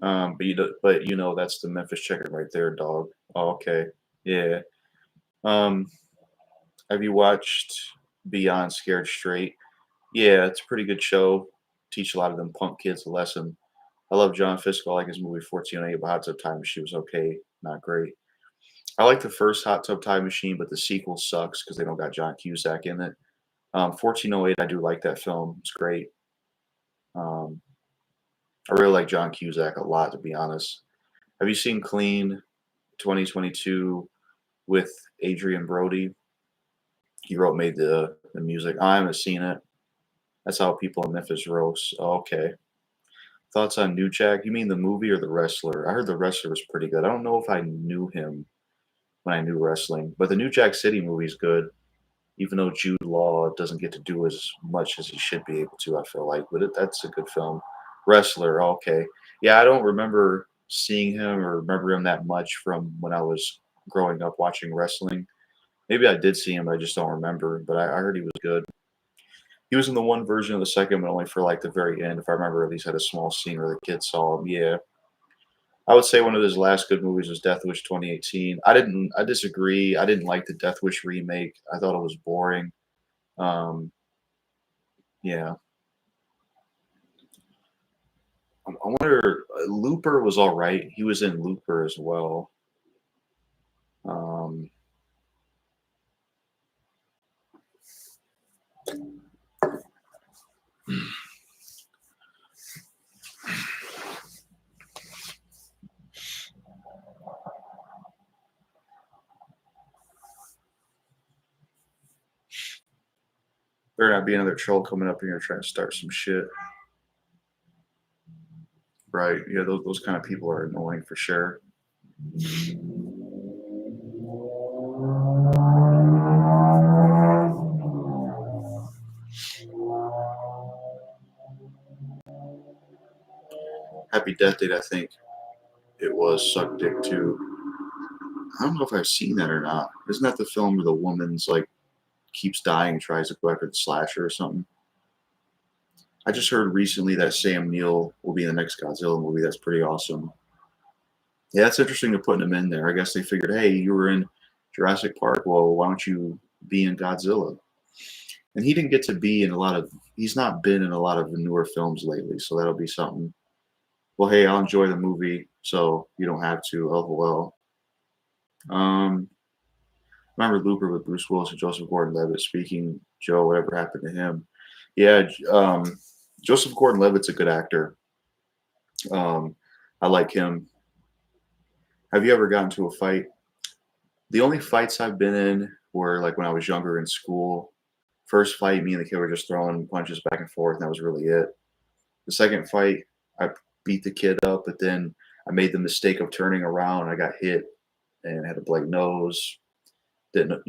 But that's the Memphis Chicken right there, dog. Oh, okay, yeah. Um, have you watched Beyond Scared Straight? Yeah, it's a pretty good show. Teach a lot of them punk kids a lesson. I love John Fiske. I like his movie 1408, but Hot Tub Time Machine was okay, not great. I like the first Hot Tub Time Machine, but the sequel sucks because they don't got John Cusack in it. 1408, I do like that film. It's great. Um, I really like John Cusack a lot, to be honest. Have you seen Clean 2022 with Adrian Brody? He made the music. I haven't seen it. That's how people in Memphis roast. Oh, okay. Thoughts on New Jack? You mean the movie or the wrestler? I heard the wrestler was pretty good. I don't know if I knew him when I knew wrestling, but the New Jack City movie is good. Even though Jude Law doesn't get to do as much as he should be able to, I feel like. But that's a good film. Wrestler, okay. Yeah, I don't remember seeing him or remember him that much from when I was growing up watching wrestling. Maybe I did see him, I just don't remember. But I heard he was good. He was in the one version of the second, but only for like the very end. If I remember, at least had a small scene where the kids saw him. Yeah, I would say one of his last good movies was Death Wish 2018. I disagree. I didn't like the Death Wish remake. I thought it was boring. Um, yeah. I wonder. Looper was all right. He was in Looper as well. Um, Better not be another troll coming up in here trying to start some shit. Right. Yeah, those kind of people are annoying for sure. Happy Death Date, I think it was Suck Dick too. I don't know if I've seen that or not. Isn't that the film where the woman's like keeps dying and tries to go after the slasher or something? I just heard recently that Sam Neill will be in the next Godzilla movie. That's pretty awesome. Yeah, that's interesting to put him in there. I guess they figured, hey, you were in Jurassic Park. Well, why don't you be in Godzilla? And he didn't get to be in a lot of. He's not been in a lot of the newer films lately, so that'll be something. Well, hey, I'll enjoy the movie, so you don't have to. LOL. Um, remember Looper with Bruce Willis and Joseph Gordon-Levitt speaking. Joe, whatever happened to him? Yeah, Joseph Gordon-Levitt's a good actor. I like him. Have you ever gotten into a fight? The only fights I've been in were like when I was younger in school. First fight, me and the kid were just throwing punches back and forth, and that was really it. The second fight, I beat the kid up, but then I made the mistake of turning around. I got hit and had a bloody nose. Didn't,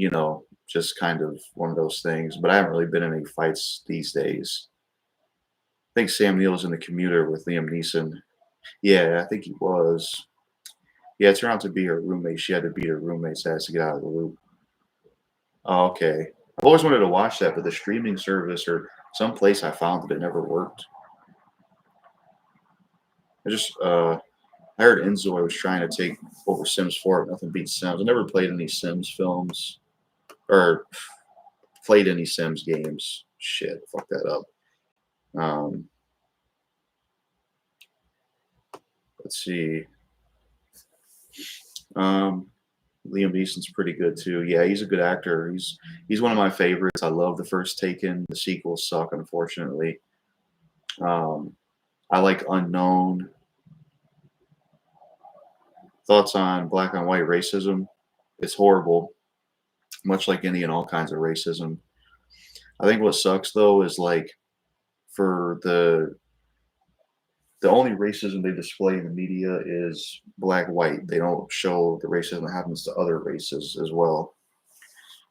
just kind of one of those things. But I haven't really been in any fights these days. I think Sam Neill was in The Commuter with Liam Neeson. Yeah, I think he was. Yeah, it turned out to be her roommate. She had to beat her roommate's ass to get out of the loop. Oh, okay. I've always wanted to watch that, but the streaming service or some place I found that it never worked. I heard Enzoy was trying to take over Sims 4, but nothing beats Sims. I never played any Sims films or played any Sims games. Shit, fuck that up. Um, let's see. Um, Liam Neeson's pretty good too. Yeah, he's a good actor. He's one of my favorites. I love the first Taken. The sequels suck, unfortunately. Um, I like Unknown. Thoughts on black on white racism? It's horrible, much like any and all kinds of racism. I think what sucks though is like for the only racism they display in the media is black white. They don't show the racism that happens to other races as well.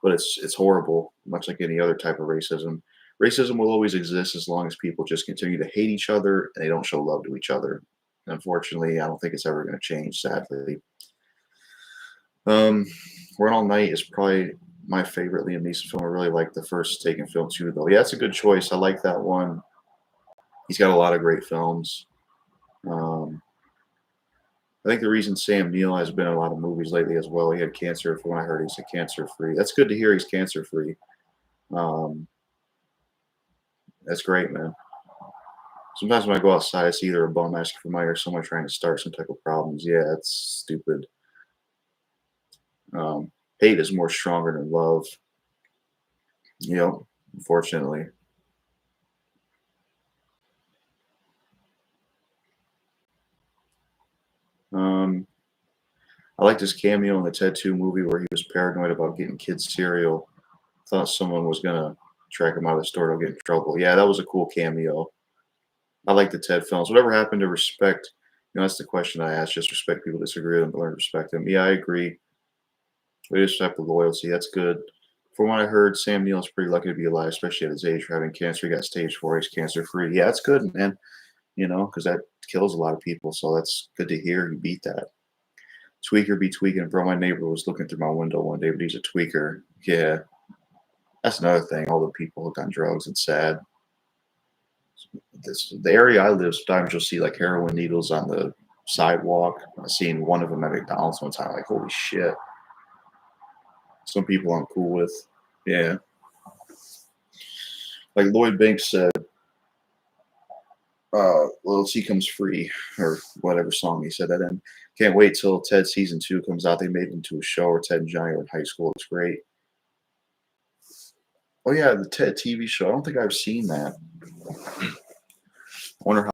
But it's horrible, much like any other type of racism. Racism will always exist as long as people just continue to hate each other and they don't show love to each other. Unfortunately, I don't think it's ever going to change, sadly. Um, Run All Night is probably my favorite Liam Neeson film. I really like the first Taken film too, though. Yeah, it's a good choice. I like that one. He's got a lot of great films. Um, I think the reason Sam Neill has been in a lot of movies lately as well. He had cancer. From what I heard, he's cancer free. That's good to hear. He's cancer free. Um, that's great, man. Sometimes when I go outside, I see either a bum asking for money or someone trying to start some type of problems. Yeah, it's stupid. Hate is more stronger than love. Unfortunately. Um, I liked his cameo in the Ted 2 movie where he was paranoid about getting kids cereal. Thought someone was gonna track him out of the store to get in trouble. Yeah, that was a cool cameo. I like the Ted films. Whatever happened to respect? That's the question I asked. Just respect people, disagree with them, but learn to respect them. Yeah, I agree. We respect the loyalty. That's good. From what I heard, Sam Neill's pretty lucky to be alive, especially at his age for having cancer. He got stage 4. He's cancer free. Yeah, that's good, man. Because that kills a lot of people. So that's good to hear. You beat that. Tweaker be tweaking, bro. My neighbor was looking through my window one day, but he's a tweaker. Yeah, that's another thing. All the people hooked on drugs. It's sad. The area I live, sometimes you'll see like heroin needles on the sidewalk. I seen one of them at McDonald's one time. Like, holy shit. Some people I'm cool with. Yeah. Like Lloyd Banks said, Little T Comes Free, or whatever song he said that in. Can't wait till Ted season 2 comes out. They made it into a show where Ted and Johnny are in high school. It's great. Oh yeah, the Ted TV show. I don't think I've seen that. I wonder how